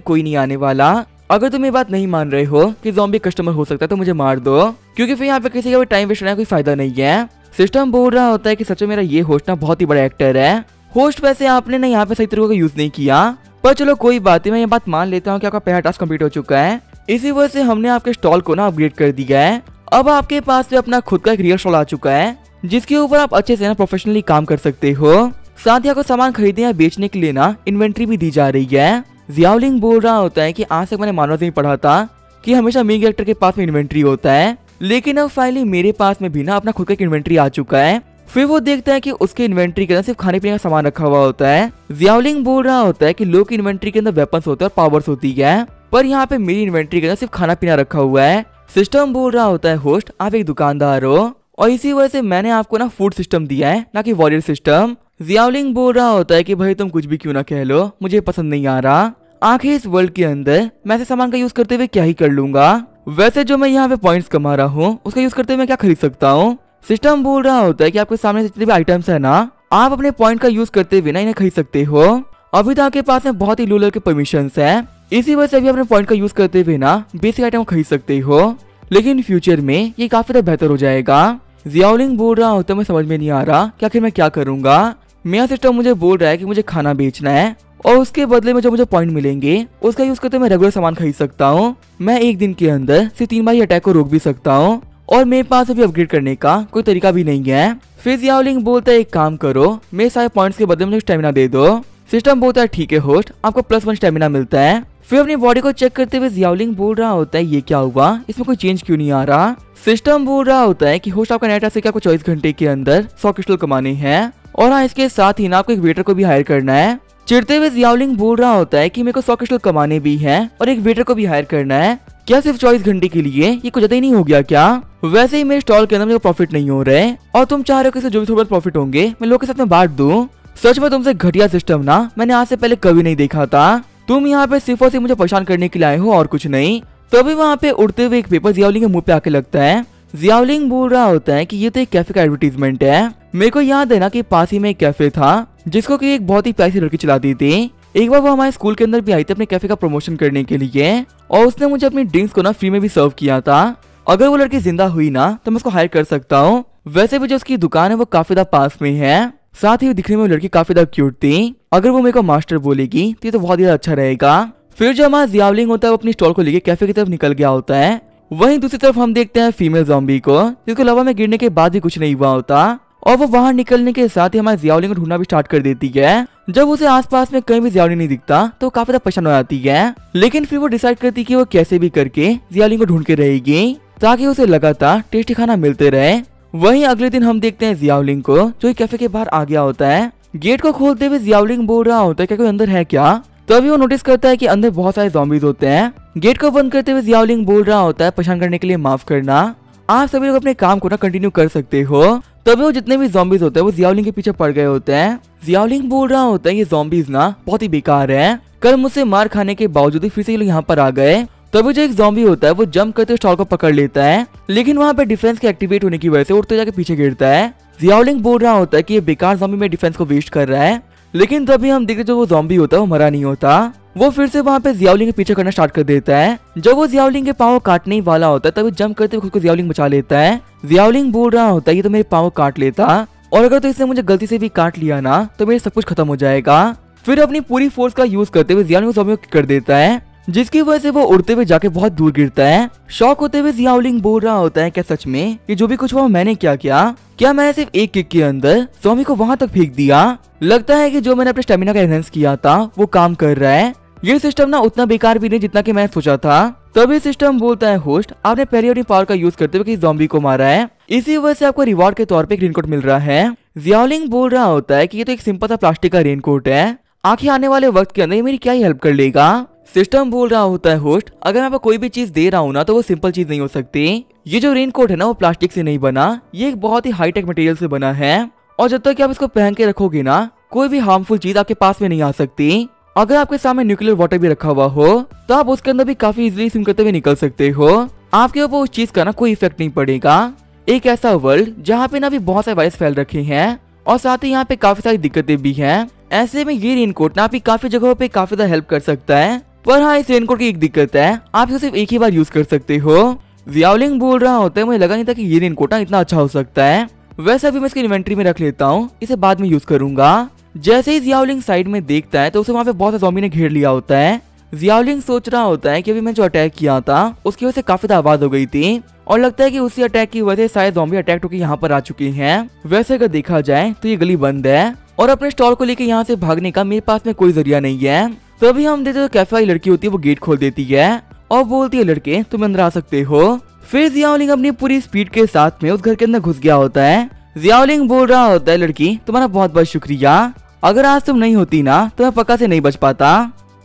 कोई नहीं आने वाला। अगर तुम ये बात नहीं मान रहे हो कि ज़ॉम्बी कस्टमर हो सकता है तो मुझे मार दो, क्योंकि फिर यहाँ पे किसी का भी टाइम वेस्ट करने का कोई फायदा नहीं है। सिस्टम बोल रहा होता है कि सच में मेरा ये होस्ट ना बहुत ही बड़ा एक्टर है। होस्ट वैसे आपने ना यहाँ पे सही तरीके का यूज नहीं किया, पर चलो कोई बात नहीं, मैं ये बात मान लेता हूँ कि आपका पहला टास्क कंप्लीट हो चुका है। इसी वजह से हमने आपके स्टॉल को ना अपग्रेड कर दिया है। अब आपके पास अपना खुद का एक रियल स्टॉल आ चुका है जिसके ऊपर आप अच्छे से ना प्रोफेशनली काम कर सकते हो। साथ ही आपको सामान खरीदने या बेचने के लिए ना इन्वेंट्री भी दी जा रही है। जियाओलिंग बोल रहा होता है कि आज तक मैंने मानव में पढ़ा था कि हमेशा मेन कैरेक्टर के पास में इन्वेंट्री होता है, लेकिन अब फाइनली मेरे पास में भी ना अपना खुद का इन्वेंट्री आ चुका है। फिर वो देखता है कि उसके इन्वेंट्री के अंदर सिर्फ खाने पीने का सामान रखा हुआ होता है। जियाओलिंग बोल रहा होता है कि लोग की इन्वेंट्री के अंदर वेपन्स होते हैं और पावर्स होती है, पर यहाँ पे मेरी इन्वेंट्री के अंदर सिर्फ खाना पीना रखा हुआ है। सिस्टम बोल रहा होता है होस्ट आप एक दुकानदार हो और इसी वजह से मैंने आपको ना फूड सिस्टम दिया है, ना कि वॉरियर सिस्टम। जियाओलिंग बोल रहा होता है कि भाई तुम कुछ भी क्यों ना कह लो, मुझे पसंद नहीं आ रहा। आखिर इस वर्ल्ड के अंदर मैं ऐसे सामान का यूज करते हुए क्या ही कर लूंगा। वैसे जो मैं यहाँ पे पॉइंट्स कमा रहा हूँ उसका यूज करते हुए मैं क्या खरीद सकता हूँ। सिस्टम बोल रहा होता है कि आपके सामने जितने भी आइटम्स है ना आप अपने पॉइंट का यूज करते हुए ना इन्हें खरीद सकते हो। अभी तो आपके पास में बहुत ही लो लेवल के परमिशंस है, इसी वजह से अभी अपने पॉइंट का यूज करते हुए ना बेसिक आइटम खरीद सकते हो, लेकिन फ्यूचर में ये काफी ज्यादा बेहतर हो जाएगा। जियाओलिंग बोल रहा होता है मैं समझ में नहीं आ रहा कि आखिर मैं क्या करूंगा। मेरा सिस्टम मुझे बोल रहा है कि मुझे खाना बेचना है और उसके बदले में जो मुझे पॉइंट मिलेंगे उसका यूज करते मैं रेगुलर सामान खरीद सकता हूँ। मैं एक दिन के अंदर सिर्फ 3 बार ही अटैक को रोक भी सकता हूँ और मेरे पास अभी अपग्रेड करने का कोई तरीका भी नहीं है। फिर जियाओलिंग बोलता है एक काम करो, मेरे सारे पॉइंट्स के बदले मुझे स्टेमिना दे दो। सिस्टम बोलता है ठीक है होस्ट, आपको +1 स्टेमिना मिलता है। फिर अपनी बॉडी को चेक करते हुए जियाओलिंग बोल रहा होता है ये क्या हुआ, इसमें कोई चेंज क्यों नहीं आ रहा। सिस्टम बोल रहा होता है कि होस्ट आपका नेट ऐसे क्या 24 घंटे के अंदर 100 क्रिस्टल कमाने हैं, और हाँ इसके साथ ही ना आपको एक वेटर को भी हायर करना है। चिढ़ते हुए जियाओलिंग बोल रहा होता है कि मेरे को 100 क्रिस्टल कमाने भी हैं और एक वेटर को भी हायर करना है। क्या सिर्फ 24 घंटे के लिए, ये कुछ ज्यादा ही नहीं हो गया क्या। वैसे ही मेरे स्टॉल के अंदर मुझे प्रॉफिट नहीं हो रहे और तुम चाह रहे हो कि जो भी थोड़ा प्रॉफिट होंगे मैं लोगों के साथ में बांट दूं। सच में तुमसे घटिया सिस्टम ना मैंने आज से पहले कभी नहीं देखा था। तुम यहाँ पे सिर्फ और सिर्फ मुझे परेशान करने के लिए आए हो और कुछ नहीं। तभी वहाँ पे उड़ते हुए एक पेपर जियाओलिंग के मुंह पे आके लगता है। जियाओलिंग बोल रहा होता है कि ये तो एक कैफे का एडवर्टीजमेंट है। मेरे को याद है ना कि पास ही में एक कैफे था जिसको कि एक बहुत ही प्यारी लड़की चलाती थी। एक बार वो हमारे स्कूल के अंदर भी आई थी अपने कैफे का प्रमोशन करने के लिए और उसने मुझे अपनी ड्रिंक्स को ना फ्री में भी सर्व किया था। अगर वो लड़की जिंदा हुई ना तो मैं उसको हायर कर सकता हूँ। वैसे भी जो उसकी दुकान है वो काफी ज्यादा पास में है, साथ ही दिखने में वो लड़की काफी ज्यादा क्यूट थी। अगर वो मेरे को मास्टर बोलेगी तो ये तो बहुत ही अच्छा रहेगा। फिर जो हमारा जियाओलिंग होता है वो अपनी स्टॉल को लेके कैफे की तरफ निकल गया होता है। वहीं दूसरी तरफ हम देखते हैं फीमेल ज़ॉम्बी को, जिसको लवा में गिरने के बाद भी कुछ नहीं हुआ होता और वो बाहर निकलने के साथ ही हमारे जियाओलिंग को ढूंढना भी स्टार्ट कर देती है। जब उसे आसपास में कहीं भी जियाओलिंग नहीं दिखता तो वो काफी ज्यादा परेशान हो जाती है, लेकिन फिर वो डिसाइड करती है कि वो कैसे भी करके जियाओलिंग को ढूंढ के रहेगी ताकि उसे लगातार टेस्टी खाना मिलते रहे। वहीं अगले दिन हम देखते हैं जियाओलिंग को जो कैफे के बाहर आ गया होता है। गेट को खोलते हुए जियाओलिंग बोल रहा होता है क्या कोई अंदर है क्या। तभी वो नोटिस करता है कि अंदर बहुत सारे ज़ॉम्बीज होते हैं। गेट को बंद करते हुए जियाओलिंग बोल रहा होता है परेशान करने के लिए माफ करना, आप सभी लोग अपने काम को ना कंटिन्यू कर सकते हो। तभी वो जितने भी ज़ॉम्बीज होते हैं वो जियाओलिंग के पीछे पड़ गए होते हैं। जियाओलिंग बोल रहा होता है ये ज़ॉम्बीज ना बहुत ही बेकार है, कल मुझसे मार खाने के बावजूद फिर से ये लोग यहाँ पर आ गए। तभी जो एक ज़ॉम्बी होता है वो जंप करते स्टॉल को पकड़ लेता है, लेकिन वहाँ पे डिफेंस के एक्टिवेट होने की वजह से उड़ते जाके पीछे गिरता है। जियाओलिंग बोल रहा होता है कि ये बेकार ज़ॉम्बी में डिफेंस को वेस्ट कर रहा है, लेकिन तभी हम देखते जो वो ज़ॉम्बी होता है वो मरा नहीं होता। वो फिर से वहाँ पे जियाओलिंग के पीछे करना स्टार्ट कर देता है। जब वो जियाओलिंग के पाँव काटने ही वाला होता है तभी जंप करते हुए खुद को जियाओलिंग बचा लेता है। जियाओलिंग बोल रहा होता है ये तो मेरे पाँव काट लेता और अगर तो इसने मुझे गलती से भी काट लिया ना तो मेरे सब कुछ खत्म हो जाएगा। फिर अपनी पूरी फोर्स का यूज करते हुए जियाओलिंग ज़ॉम्बी को कर देता है, जिसकी वजह से वो उड़ते हुए जाके बहुत दूर गिरता है। शॉक होते हुए जियाओलिंग बोल रहा होता है क्या सच में ये जो भी कुछ हुआ मैंने क्या मैं सिर्फ एक किक के अंदर ज़ॉम्बी को वहां तक फेंक दिया। लगता है कि जो मैंने अपने स्टेमिना का एनहांस किया था वो काम कर रहा है। ये सिस्टम ना उतना बेकार भी नहीं जितना कि मैंने सोचा था। तभी सिस्टम बोलता है होस्ट आपने पहले अपनी पावर का यूज करते हुए किसी ज़ॉम्बी को मारा है, इसी वजह से आपको रिवॉर्ड के तौर पे एक रेनकोट मिल रहा है। जियाओलिंग बोल रहा होता है कि ये तो एक सिंपल सा प्लास्टिक का रेनकोट है, आखिर आने वाले वक्त के अंदर ये मेरी क्या ही हेल्प कर लेगा। सिस्टम बोल रहा होता है होस्ट अगर मैं आपको कोई भी चीज दे रहा हूँ ना तो वो सिंपल चीज नहीं हो सकती। ये जो रेनकोट है ना वो प्लास्टिक से नहीं बना, ये एक बहुत ही हाईटेक मटेरियल से बना है और जब तक आप इसको पहन के रखोगे ना कोई भी हार्मफुल चीज आपके पास में नहीं आ सकती। अगर आपके सामने न्यूक्लियर वाटर भी रखा हुआ हो तो आप उसके अंदर भी काफी इजीली स्विम करते हुए निकल सकते हो। आपके ऊपर उस चीज का ना कोई इफेक्ट नहीं पड़ेगा। एक ऐसा वर्ल्ड जहाँ पे ना भी बहुत सारे वायरस फैल रखे हैं और साथ ही यहाँ पे काफी सारी दिक्कतें भी हैं। ऐसे में ये रेनकोट ना भी काफी जगहों पे काफी ज्यादा हेल्प कर सकता है। पर हाँ, इस रेनकोट की एक दिक्कत है, आप इसे सिर्फ एक ही बार यूज कर सकते हो। जियाओलिंग बोल रहा होता है मुझे लगा नहीं था कि ये रेनकोट ना इतना अच्छा हो सकता है। वैसे अभी मैं इसकी इन्वेंट्री में रख लेता हूँ, इसे बाद में यूज करूंगा। जैसे ही जियाओलिंग साइड में देखता है तो उसे वहाँ पे बहुत से ज़ॉम्बी ने घेर लिया होता है। जियाओलिंग सोच रहा होता है कि अभी मैं जो अटैक किया था उसकी वजह से काफी ज्यादा आवाज हो गई थी और लगता है कि उसी अटैक की वजह से शायद ज़ॉम्बी अटैक होकर यहाँ पर आ चुके हैं। वैसे अगर देखा जाए तो ये गली बंद है और अपने स्टॉल को लेकर यहाँ से भागने का मेरे पास में कोई जरिया नहीं है। तभी हम देखते कैफे वाली लड़की होती है वो गेट खोल देती है और बोलती है लड़के तुम अंदर आ सकते हो। फिर जियाओलिंग अपनी पूरी स्पीड के साथ में उस घर के अंदर घुस गया होता है। जियाओलिंग बोल रहा होता है लड़की तुम्हारा बहुत बहुत शुक्रिया, अगर आज तुम नहीं होती ना तो मैं पक्का से नहीं बच पाता।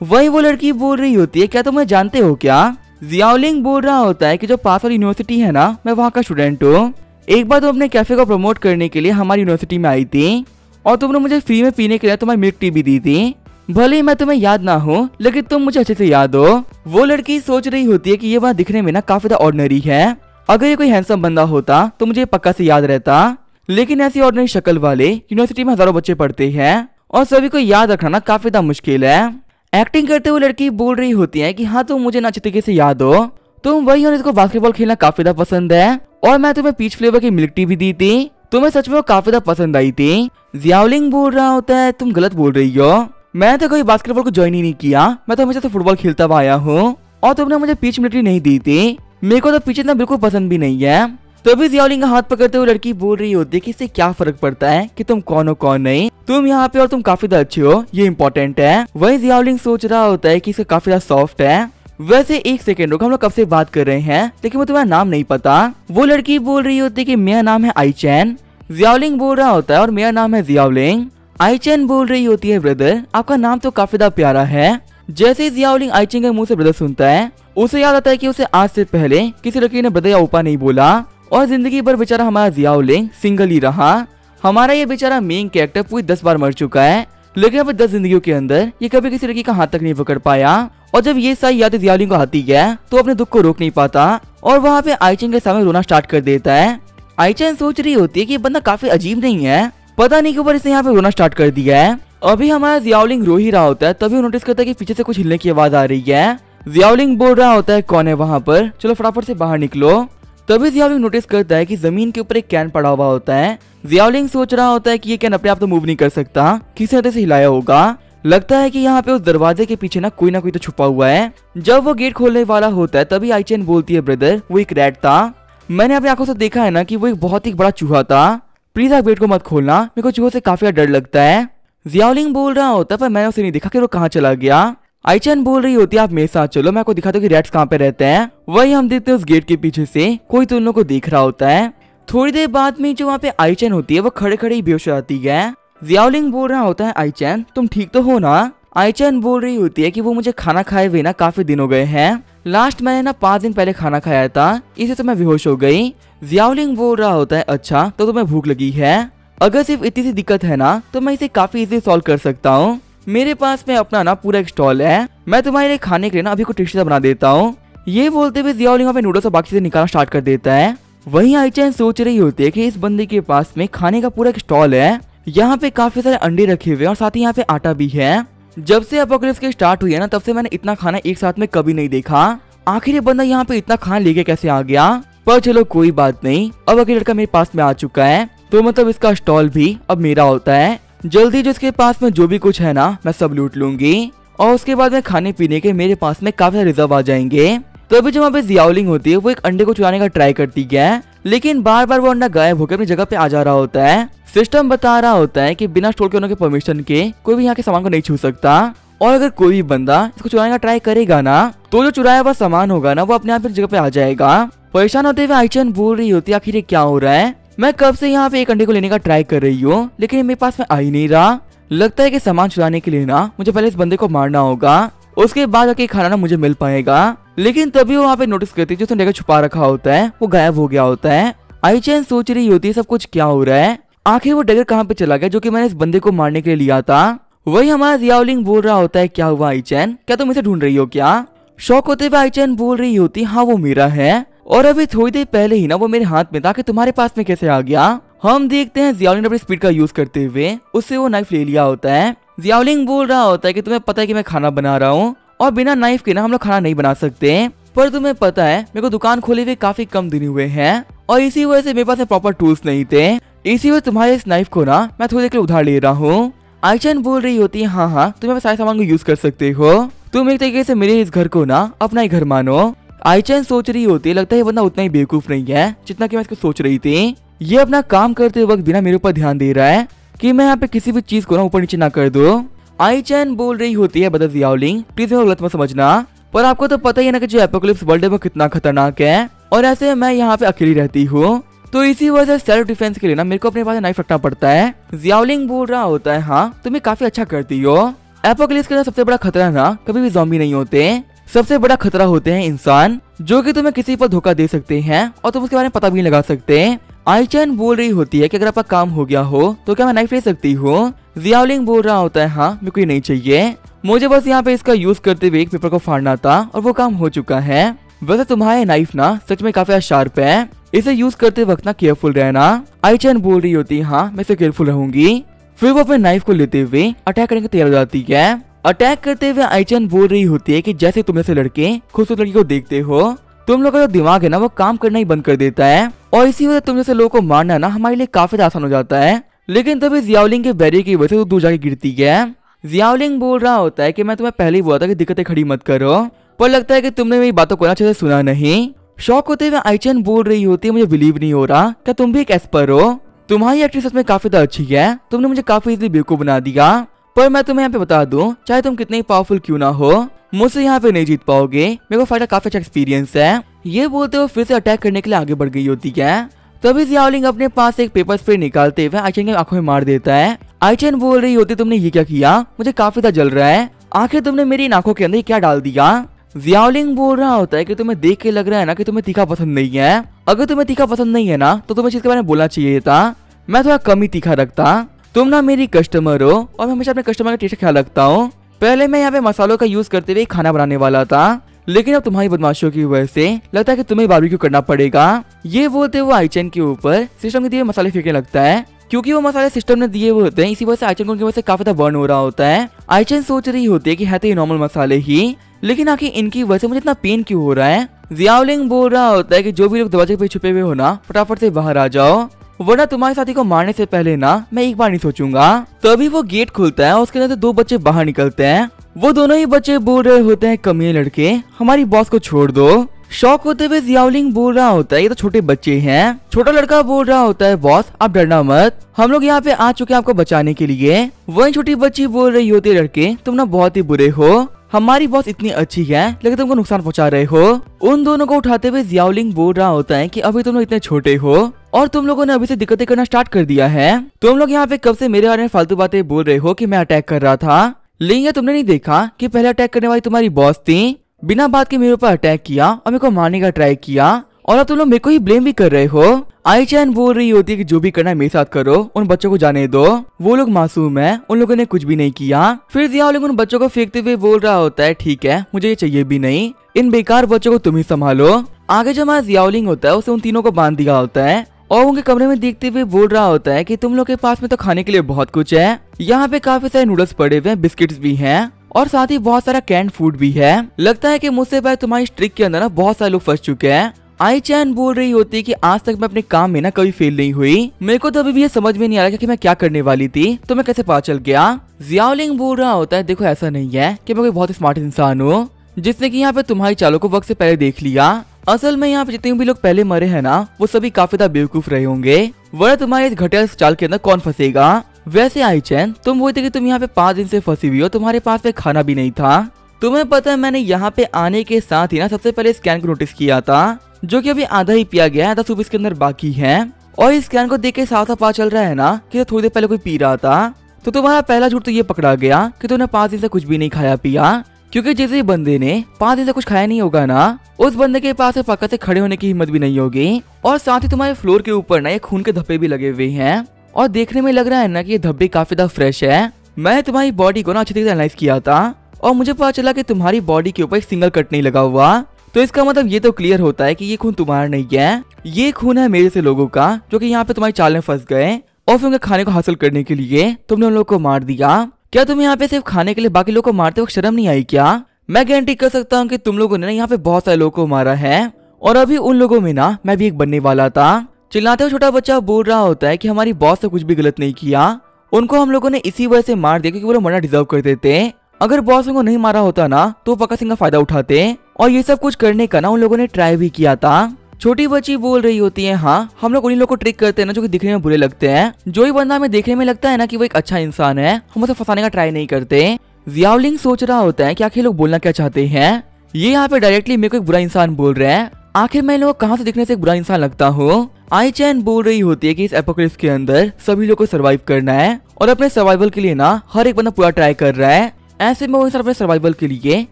वही वो लड़की बोल रही होती है क्या तुम मुझे जानते हो क्या। जियाओलिंग बोल रहा होता है कि जो पास वाली यूनिवर्सिटी है ना मैं वहाँ का स्टूडेंट हूँ। एक बार तुम अपने कैफे को प्रमोट करने के लिए हमारी यूनिवर्सिटी में आई थी और तुमने मुझे फ्री में पीने के लिए तुम्हारी मिल्क टी भी दी थी। भले ही मैं तुम्हें याद ना हो लेकिन तुम मुझे अच्छे से याद हो। वो लड़की सोच रही होती है कि ये बात दिखने में ना काफी ज्यादा ऑर्डिनरी है, अगर ये कोई हैंडसम बंदा होता तो मुझे पक्का से याद रहता। लेकिन ऐसी ऑर्डिनरी शक्ल वाले यूनिवर्सिटी में हजारों बच्चे पढ़ते हैं और सभी को याद रखना ना काफी ज्यादा मुश्किल है। एक्टिंग करते हुए लड़की बोल रही होती है कि हाँ तुम मुझे ना अच्छे तरीके से याद हो, तुम वही और इसको बास्केटबॉल खेलना काफी ज्यादा पसंद है और मैं तुम्हें पीच फ्लेवर की मिल्क टी भी दी थी, तुम्हें सच में वो काफी ज्यादा पसंद आई थी। जियाओलिंग बोल रहा होता है तुम गलत बोल रही हो, मैं तो कभी बास्केटबॉल को ज्वाइन ही नहीं किया, मैं तो हमेशा से फुटबॉल खेलता हुआ आया हूँ और तुमने मुझे पीच मिल्क टी नहीं दी थी, मेरे को तो पीच इतना बिल्कुल पसंद भी नहीं है। तभी जियाओलिंग का हाथ पकड़ते हुए लड़की बोल रही होती है कि इससे क्या फर्क पड़ता है कि तुम कौन हो कौन नहीं, तुम यहाँ पे और तुम काफी ज्यादा अच्छे हो ये इम्पोर्टेंट है। वही जियाओलिंग सोच रहा होता है कि इसका काफी ज्यादा सॉफ्ट है। वैसे एक सेकंड रुको, हम लोग कब से बात कर रहे हैं लेकिन वो तुम्हारा नाम नहीं पता। वो लड़की बोल रही होती है कि मेरा नाम है आईचैन। जियाओलिंग बोल रहा होता है और मेरा नाम है जियाओलिंग। आईचैन बोल रही होती है ब्रदर आपका नाम तो काफी ज्यादा प्यारा है। जैसे ही जियाओलिंग आईचैन के मुंह से ब्रदर सुनता है उसे याद आता है कि उसे आज से पहले किसी लड़की ने ब्रदर या ऊपर नहीं बोला और जिंदगी भर बेचारा हमारा जियाओलिंग सिंगल ही रहा। हमारा ये बेचारा मेन कैरेक्टर पूरी 10 बार मर चुका है लेकिन अब 10 जिंदगियों के अंदर ये कभी किसी लड़की का हाथ तक नहीं पकड़ पाया और जब ये सारी यादें जियाओलिंग को आती है तो अपने दुख को रोक नहीं पाता और वहाँ पे आईचैन के सामने रोना स्टार्ट कर देता है। आईचैन सोच रही होती है कि ये बंदा काफी अजीब नहीं है, पता नहीं क्यों पर इसने यहाँ पे रोना स्टार्ट कर दिया है। अभी हमारा जियाओलिंग रो ही रहा होता है तभी वो नोटिस करता है कि पीछे से कुछ हिलने की आवाज आ रही है। जियाओलिंग बोल रहा होता है कौन है वहाँ पर, चलो फटाफट से बाहर निकलो। तभी जियाओलिंग नोटिस करता है कि जमीन के ऊपर एक कैन पड़ा हुआ होता है। जियाओलिंग सोच रहा होता है कि ये कैन अपने आप तो मूव नहीं कर सकता, किसी तरह से हिलाया होगा। लगता है कि यहाँ पे उस दरवाजे के पीछे ना कोई तो छुपा हुआ है। जब वो गेट खोलने वाला होता है तभी आईचैन बोलती है ब्रदर वो एक रैट था, मैंने अपनी आंखों से देखा है ना कि वो एक बहुत ही बड़ा चूहा था, प्लीज आप गेट को मत खोलना, मेरे को चूहों से काफी डर लगता है। जियाओलिंग बोल रहा होता है पर मैंने उसे नहीं देखा कि वो कहाँ चला गया। आईचैन बोल रही होती है आप मेरे साथ चलो, मैं आपको दिखाता हूँ कि रैट्स कहाँ पे रहते हैं। वही हम देखते हैं उस गेट के पीछे से कोई तो उन लोगों को देख रहा होता है। थोड़ी देर बाद में जो वहाँ पे आईचैन होती है वो खड़े खड़े ही बेहोश हो जाती है। जियाओलिंग बोल रहा होता है आईचैन तुम ठीक तो हो ना। आईचैन बोल रही होती है कि वो मुझे खाना खाए हुए ना काफी दिन हो गए हैं, लास्ट मैंने ना 5 दिन पहले खाना खाया था, इसे तो मैं बेहोश हो गई। जियाओलिंग बोल रहा होता है अच्छा तो तुम्हें भूख लगी है, अगर सिर्फ इतनी सी दिक्कत है ना तो मैं इसे काफी इजीली सॉल्व कर सकता हूँ। मेरे पास में अपना ना पूरा एक स्टॉल है, मैं तुम्हारे लिए खाने के लिए ना अभी कुछ टेस्टी बना देता हूँ। ये बोलते हुए जियाओलिंग पे नूडल्स और बाकी चीजें निकालना स्टार्ट कर देता है। वहीं आईचैन सोच रही होती है कि इस बंदे के पास में खाने का पूरा एक स्टॉल है, यहाँ पे काफी सारे अंडे रखे हुए और साथ ही यहाँ पे आटा भी है। जब से एपोकलिप्स की स्टार्ट हुई है ना तब से मैंने इतना खाना एक साथ में कभी नहीं देखा, आखिर ये बंदा यहाँ पे इतना खाना लेके कैसे आ गया। पर चलो कोई बात नहीं, अब अगले लड़का मेरे पास में आ चुका है तो मतलब इसका स्टॉल भी अब मेरा होता है। जल्दी जो इसके पास में जो भी कुछ है ना मैं सब लूट लूंगी और उसके बाद में खाने पीने के मेरे पास में काफी रिजर्व आ जाएंगे। तो अभी जो वहाँ पे जियाओलिंग होती है वो एक अंडे को चुराने का ट्राई करती है लेकिन बार बार वो अंडा गायब होकर अपनी जगह पे आ जा रहा होता है। सिस्टम बता रहा होता है कि बिना स्टोर के होने के परमिशन के कोई भी यहाँ के सामान को नहीं छू सकता और अगर कोई भी बंदा इसको चुराने का ट्राई करेगा ना तो जो चुराया हुआ सामान होगा ना वो अपने आप जगह पे आ जाएगा। परेशान होते हुए आईचैन बोल रही होती है आखिर क्या हो रहा है, मैं कब से यहाँ पे एक अंडे को लेने का ट्राई कर रही हूँ लेकिन मेरे पास में आ ही नहीं रहा। लगता है कि सामान चुराने के लिए ना मुझे पहले इस बंदे को मारना होगा, उसके बाद जाके खाना ना मुझे मिल पाएगा। लेकिन तभी वो वहाँ पे नोटिस करती है जो उसने छुपा रखा होता है वो गायब हो गया होता है। आईचैन सोच रही होती है सब कुछ क्या हो रहा है, आखिर वो डगर कहाँ पे चला गया जो कि मैंने इस बंदे को मारने के लिए लिया था। वही हमारा जियाओलिंग बोल रहा होता है, क्या हुआ आईचैन, क्या तुम इसे ढूंढ रही हो क्या? शौक होते हुए आईचैन बोल रही होती, हाँ वो मेरा है, और अभी थोड़ी देर पहले ही ना वो मेरे हाथ में था कि तुम्हारे पास में कैसे आ गया। हम देखते हैं जियाओलिंग अपनी स्पीड का यूज करते हुए उससे वो नाइफ ले लिया होता है। जियाओलिंग बोल रहा होता है कि तुम्हें पता है कि मैं खाना बना रहा हूँ और बिना नाइफ के ना हम लोग खाना नहीं बना सकते, पर तुम्हें पता है मेरे को दुकान खोले हुए काफी कम दिन हुए हैं और इसी वजह से मेरे पास प्रॉपर टूल्स नहीं थे, इसी वजह तुम्हारे इस नाइफ को ना मैं थोड़ी देर के लिए उधार ले रहा हूँ। आईचैन बोल रही होती है, हाँ हाँ तुम सारे सामान को यूज कर सकते हो, तुम एक तरीके से मेरे इस घर को ना अपना ही घर मानो। आईचैन सोच रही होती है, लगता है ये बंदा उतना ही बेवकूफ नहीं है जितना कि मैं इसको सोच रही थी। ये अपना काम करते वक्त बिना मेरे ऊपर ध्यान दे रहा है कि मैं यहाँ पे किसी भी चीज को ना ऊपर नीचे ना कर दो। आईचैन बोल रही होती है, बता जियाओलिंग प्लीज मेरे को गलत मत समझना, पर आपको तो पता ही है ना कि जो एपोकलिप्स वर्ल्ड है वो कितना खतरनाक है और ऐसे मैं यहाँ पे अकेली रहती हूँ, तो इसी वजह से सेल्फ डिफेंस के लिए ना मेरे को अपने पास नाइफ रखना पड़ता है। जियाओलिंग बोल रहा होता है, हाँ तुम काफी अच्छा करती हो, एपोकलिप्स के सबसे बड़ा खतरा ना कभी भी ज़ॉम्बी नहीं होते, सबसे बड़ा खतरा होते हैं इंसान जो कि तुम्हें किसी पर धोखा दे सकते हैं और तुम उसके बारे में पता भी नहीं लगा सकते। आईचैन बोल रही होती है कि अगर आपका काम हो गया हो तो क्या मैं नाइफ ले सकती हूँ? जियाओलिंग बोल रहा होता है, हाँ मेरे को ये नहीं चाहिए, मुझे बस यहाँ पे इसका यूज करते हुए एक पेपर को फाड़ना था और वो काम हो चुका है। वैसे तुम्हारे नाइफ ना सच में काफी शार्प है, इसे यूज करते वक्त ना केयरफुल रहना। आईचैन बोल रही होती है, हाँ मैं इसे केयरफुल रहूंगी। फिर वो अपने नाइफ को लेते हुए अटैक करने की तैयार हो जाती है। अटैक करते हुए आईचैन बोल रही होती है कि जैसे तुम ऐसे लड़के खूबसूरत लड़की को देखते हो, तुम लोगों का जो दिमाग है ना वो काम करना ही बंद कर देता है और इसी वजह तुम जैसे लोगों को मारना ना हमारे लिए काफी आसान हो जाता है। लेकिन तभी जियाओलिंग के बैरियर की वजह से वो दूर जाके गिरती है। जियाओलिंग बोल रहा होता है कि मैं तुम्हें पहले ही बोला था कि दिक्कतें खड़ी मत करो, पर लगता है कि तुमने मेरी बातों को अच्छे से सुना नहीं। शौक होते हुए आईचैन बोल रही होती है, मुझे बिलीव नहीं हो रहा, क्या तुम भी एक एस्पर हो? तुम्हारी एक्टिंग सच में काफी अच्छी है, तुमने मुझे काफी इजीली बेवकूफ बना दिया, पर मैं तुम्हें यहाँ पे बता दूं, चाहे तुम कितने पावरफुल क्यों ना हो, मुझसे यहाँ पे नहीं जीत पाओगे, मेरे को फाइट का काफी अच्छा एक्सपीरियंस है। ये बोलते हुए फिर से अटैक करने के लिए आगे बढ़ गई होती है। तभी जियाओलिंग अपने पास एक पेपर स्प्रे निकालते हुए आईचैन की आंखों में मार देता है। आईचैन बोल रही होती, तुमने ये क्या किया, मुझे काफी ज्यादा जल रहा है, आखिर तुमने मेरी आंखों के अंदर क्या डाल दिया? जियाओलिंग बोल रहा होता है कि तुम्हें देख के लग रहा है ना कि तुम्हें तीखा पसंद नहीं है, अगर तुम्हें तीखा पसंद नहीं है ना तो तुम्हें चीज के बारे में बोलना चाहिए था, मैं थोड़ा कम ही तीखा रखता, तुम ना मेरी कस्टमर हो और मैं हमेशा अपने कस्टमर का टेस्ट ख्याल रखता हूँ। पहले मैं यहाँ पे मसालों का यूज करते हुए खाना बनाने वाला था, लेकिन अब तुम्हारी बदमाशियों की वजह से लगता है कि तुम्हें बारबेक्यू करना पड़ेगा। ये बोलते हुए आईचैन के ऊपर सिस्टम के दिए मसाले फेंकने लगता है, क्योंकि वो मसाले सिस्टम ने दिए हुए होते हैं, इसी वजह से आईचैन को उनकी वजह से काफी ज्यादा बर्न हो रहा होता है। आईचैन सोच रही होती है कि है तो ये नॉर्मल मसाले ही, लेकिन आखिर इनकी वजह से मुझे इतना पेन क्यों हो रहा है? जियाओलिंग बोल रहा होता है कि जो भी लोग दरवाजे पे छुपे हुए हो ना फटाफट से बाहर आ जाओ, वरना तुम्हारे साथी को मारने से पहले ना मैं एक बार नहीं सोचूंगा। तभी वो गेट खुलता है और उसके अंदर से दो बच्चे बाहर निकलते हैं। वो दोनों ही बच्चे बोल रहे होते हैं, कमीने लड़के हमारी बॉस को छोड़ दो। शौक होते हुए जियाओलिंग बोल रहा होता है, ये तो छोटे बच्चे हैं। छोटा लड़का बोल रहा होता है, बॉस आप डरना मत, हम लोग यहाँ पे आ चुके हैं आपको बचाने के लिए। वही छोटी बच्ची बोल रही होती है, लड़के तुम ना बहुत ही बुरे हो, हमारी बॉस इतनी अच्छी है लेकिन तुमको नुकसान पहुंचा रहे हो। उन दोनों को उठाते हुए जियाओलिंग बोल रहा होता है कि अभी तुम लोग इतने छोटे हो और तुम लोगों ने अभी से दिक्कतें करना स्टार्ट कर दिया है। तुम लोग यहाँ पे कब से मेरे बारे में फालतू बातें बोल रहे हो कि मैं अटैक कर रहा था, लेकिन तुमने नहीं देखा कि पहले अटैक करने वाली तुम्हारी बॉस थी, बिना बात के मेरे ऊपर अटैक किया और मेरे को मारने का ट्राई किया, और अब तुम लोग मेरे को ही ब्लेम भी कर रहे हो। आईचैन बोल रही होती है कि जो भी करना है मेरे साथ करो, उन बच्चों को जाने दो, वो लोग मासूम हैं, उन लोगों ने कुछ भी नहीं किया। फिर जियाओलिंग उन बच्चों को फेंकते हुए बोल रहा होता है, ठीक है मुझे ये चाहिए भी नहीं, इन बेकार बच्चों को तुम ही संभालो। आगे जो हमारा जियाओलिंग होता है उसे उन तीनों को बांध दिया होता है और उनके कमरे में देखते हुए बोल रहा होता है कि तुम लोग के पास में तो खाने के लिए बहुत कुछ है, यहाँ पे काफी सारे नूडल्स पड़े हुए हैं, बिस्किट्स भी हैं और साथ ही बहुत सारा कैंड फूड भी है। लगता है कि मुझसे पहले तुम्हारी स्ट्रिक के अंदर ना बहुत सारे लोग फंस चुके हैं। आईचैन बोल रही होती है कि आज तक मैं अपने काम में ना कभी फेल नहीं हुई, मेरे को तो अभी भी ये समझ में नहीं आ रहा कि मैं क्या करने वाली थी, तो मैं कैसे पता चल गया। जियाओलिंग बोल रहा होता है, देखो ऐसा नहीं है कि मैं कोई बहुत स्मार्ट इंसान हूँ जिसने कि यहाँ पे तुम्हारी चालों को वक्त से पहले देख लिया। असल में यहाँ पे जितने भी लोग पहले मरे हैं ना वो सभी काफी ज्यादा बेवकूफ रहे होंगे, वरना तुम्हारे इस घटिया चाल के अंदर कौन फंसेगा। वैसे आईचैन तुम बोलते कि तुम यहाँ पे 5 दिन से फंसी हुई हो, तुम्हारे पास में खाना भी नहीं था। तुम्हें पता है मैंने यहाँ पे आने के साथ ही ना सबसे पहले स्कैन को नोटिस किया था, जो कि अभी आधा ही पिया गया है, आधा सूप इसके अंदर बाकी है, और इस स्कैन को देख के साफ साफ पता चल रहा है ना कि थोड़ी देर पहले कोई पी रहा था। तो तुम्हारा पहला झूठ तो ये पकड़ा गया कि तुमने 5 दिन से कुछ भी नहीं खाया पिया, क्योंकि जिस बंदे ने 5 दिन से कुछ खाया नहीं होगा ना उस बंदे के पास पक्का से खड़े होने की हिम्मत भी नहीं होगी। और साथ ही तुम्हारे फ्लोर के ऊपर ना ये खून के धब्बे भी लगे हुए हैं और देखने में लग रहा है ना कि ये धब्बे काफी ज्यादा फ्रेश है। मैं तुम्हारी बॉडी को ना अच्छी तरीके से एनालाइज किया था और मुझे पता चला कि तुम्हारी बॉडी के ऊपर एक सिंगल कट नहीं लगा हुआ। तो इसका मतलब ये तो क्लियर होता है कि ये खून तुम्हारा नहीं है, ये खून है मेरे से लोगों का जो कि यहाँ पे तुम्हारी चाल में फंस गए और फिर उनके खाने को हासिल करने के लिए तुमने उन लोगों को मार दिया। क्या तुम यहाँ पे सिर्फ खाने के लिए बाकी लोगों को मारते वक्त शर्म नहीं आई क्या? मैं गारंटी कर सकता हूँ कि तुम लोगों ने यहाँ पे बहुत सारे लोगों को मारा है और अभी उन लोगों में ना मैं भी एक बनने वाला था। चिल्लाते हुए छोटा बच्चा बोल रहा होता है कि हमारी बॉस ने कुछ भी गलत नहीं किया, उनको हम लोगों ने इसी वजह से मार दिया क्योंकि वो लोग मरना डिजर्व करते थे। अगर बॉस उनको नहीं मारा होता ना तो पक्का सिंह का फायदा उठाते और ये सब कुछ करने का ना उन लोगों ने ट्राई भी किया था। छोटी बच्ची बोल रही होती है, हाँ हम लोग उन्हीं लोग को ट्रिक करते हैं ना जो कि दिखने में बुरे लगते हैं। जो ही बंदा हमें देखने में लगता है ना कि वो एक अच्छा इंसान है, हम उसे फंसाने का ट्राई नहीं करते। जियाओलिंग सोच रहा होता है कि आखिर लोग बोलना क्या चाहते हैं। ये यहाँ पे डायरेक्टली मेरे को एक बुरा इंसान बोल रहे हैं, आखिर मैं लोग कहाँ से दिखने से एक बुरा इंसान लगता हूँ। आई चैन बोल रही होती है कि इस एपोकलिप्स के अंदर सभी लोग को सरवाइव करना है और अपने सर्वाइवल के लिए ना हर एक बंदा पूरा ट्राई कर रहा है। ऐसे में वो इंसान अपने सर्वाइवल के लिए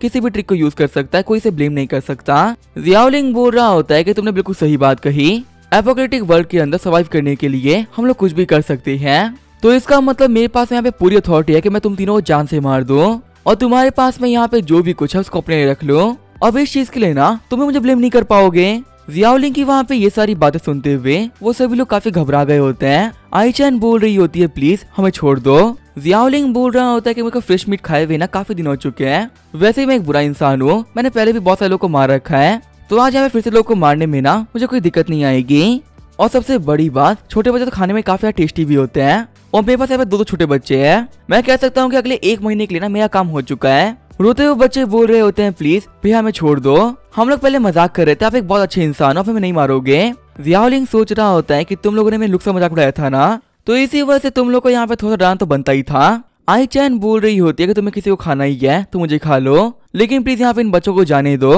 किसी भी ट्रिक को यूज कर सकता है, कोई इसे ब्लेम नहीं कर सकता। जियाओलिंग बोल रहा होता है कि तुमने बिल्कुल सही बात कही, एपोक्लिप्टिक वर्ल्ड के अंदर सर्वाइव करने के लिए हम लोग कुछ भी कर सकते हैं। तो इसका मतलब मेरे पास यहाँ पे पूरी अथॉरिटी है कि मैं तुम तीनों को जान से मार दूं और तुम्हारे पास में यहाँ पे जो भी कुछ है उसको अपने लिए रख लो। अब इस चीज के लिए ना तुम्हें मुझे ब्लेम नहीं कर पाओगे। जियाओलिंग की वहाँ पे ये सारी बातें सुनते हुए वो सभी लोग काफी घबरा गए होते हैं। आई चैन बोल रही होती है प्लीज हमें छोड़ दो। जियाओलिंग बोल रहा होता है कि मेरे को फ्रेश मीट खाए हुए ना काफी दिन हो चुके हैं, वैसे ही मैं एक बुरा इंसान हूँ, मैंने पहले भी बहुत सारे लोगों को मार रखा है, तो आज यहाँ फिर से लोगों को मारने में ना मुझे कोई दिक्कत नहीं आएगी। और सबसे बड़ी बात, छोटे बच्चे तो खाने में काफी टेस्टी भी होते हैं और मेरे पास यहाँ पे दो छोटे बच्चे हैं। मैं कह सकता हूँ कि अगले 1 महीने के लिए ना मेरा काम हो चुका है। रोते हुए बच्चे बोल रहे होते हैं प्लीज भैया हमें छोड़ दो, हम लोग पहले मजाक कर रहे थे, आप एक बहुत अच्छे इंसान हो, हमें नहीं मारोगे। जियाओलिंग सोच रहा होता है कि तुम लोगों ने मेरे लुक से मजाक उड़ाया था ना, तो इसी वजह से तुम लोग को यहाँ पे थोड़ा डराना तो बनता ही था। आई चैन बोल रही होती है कि तुम्हें किसी को खाना ही है तो मुझे खा लो, लेकिन प्लीज यहाँ पे इन बच्चों को जाने दो।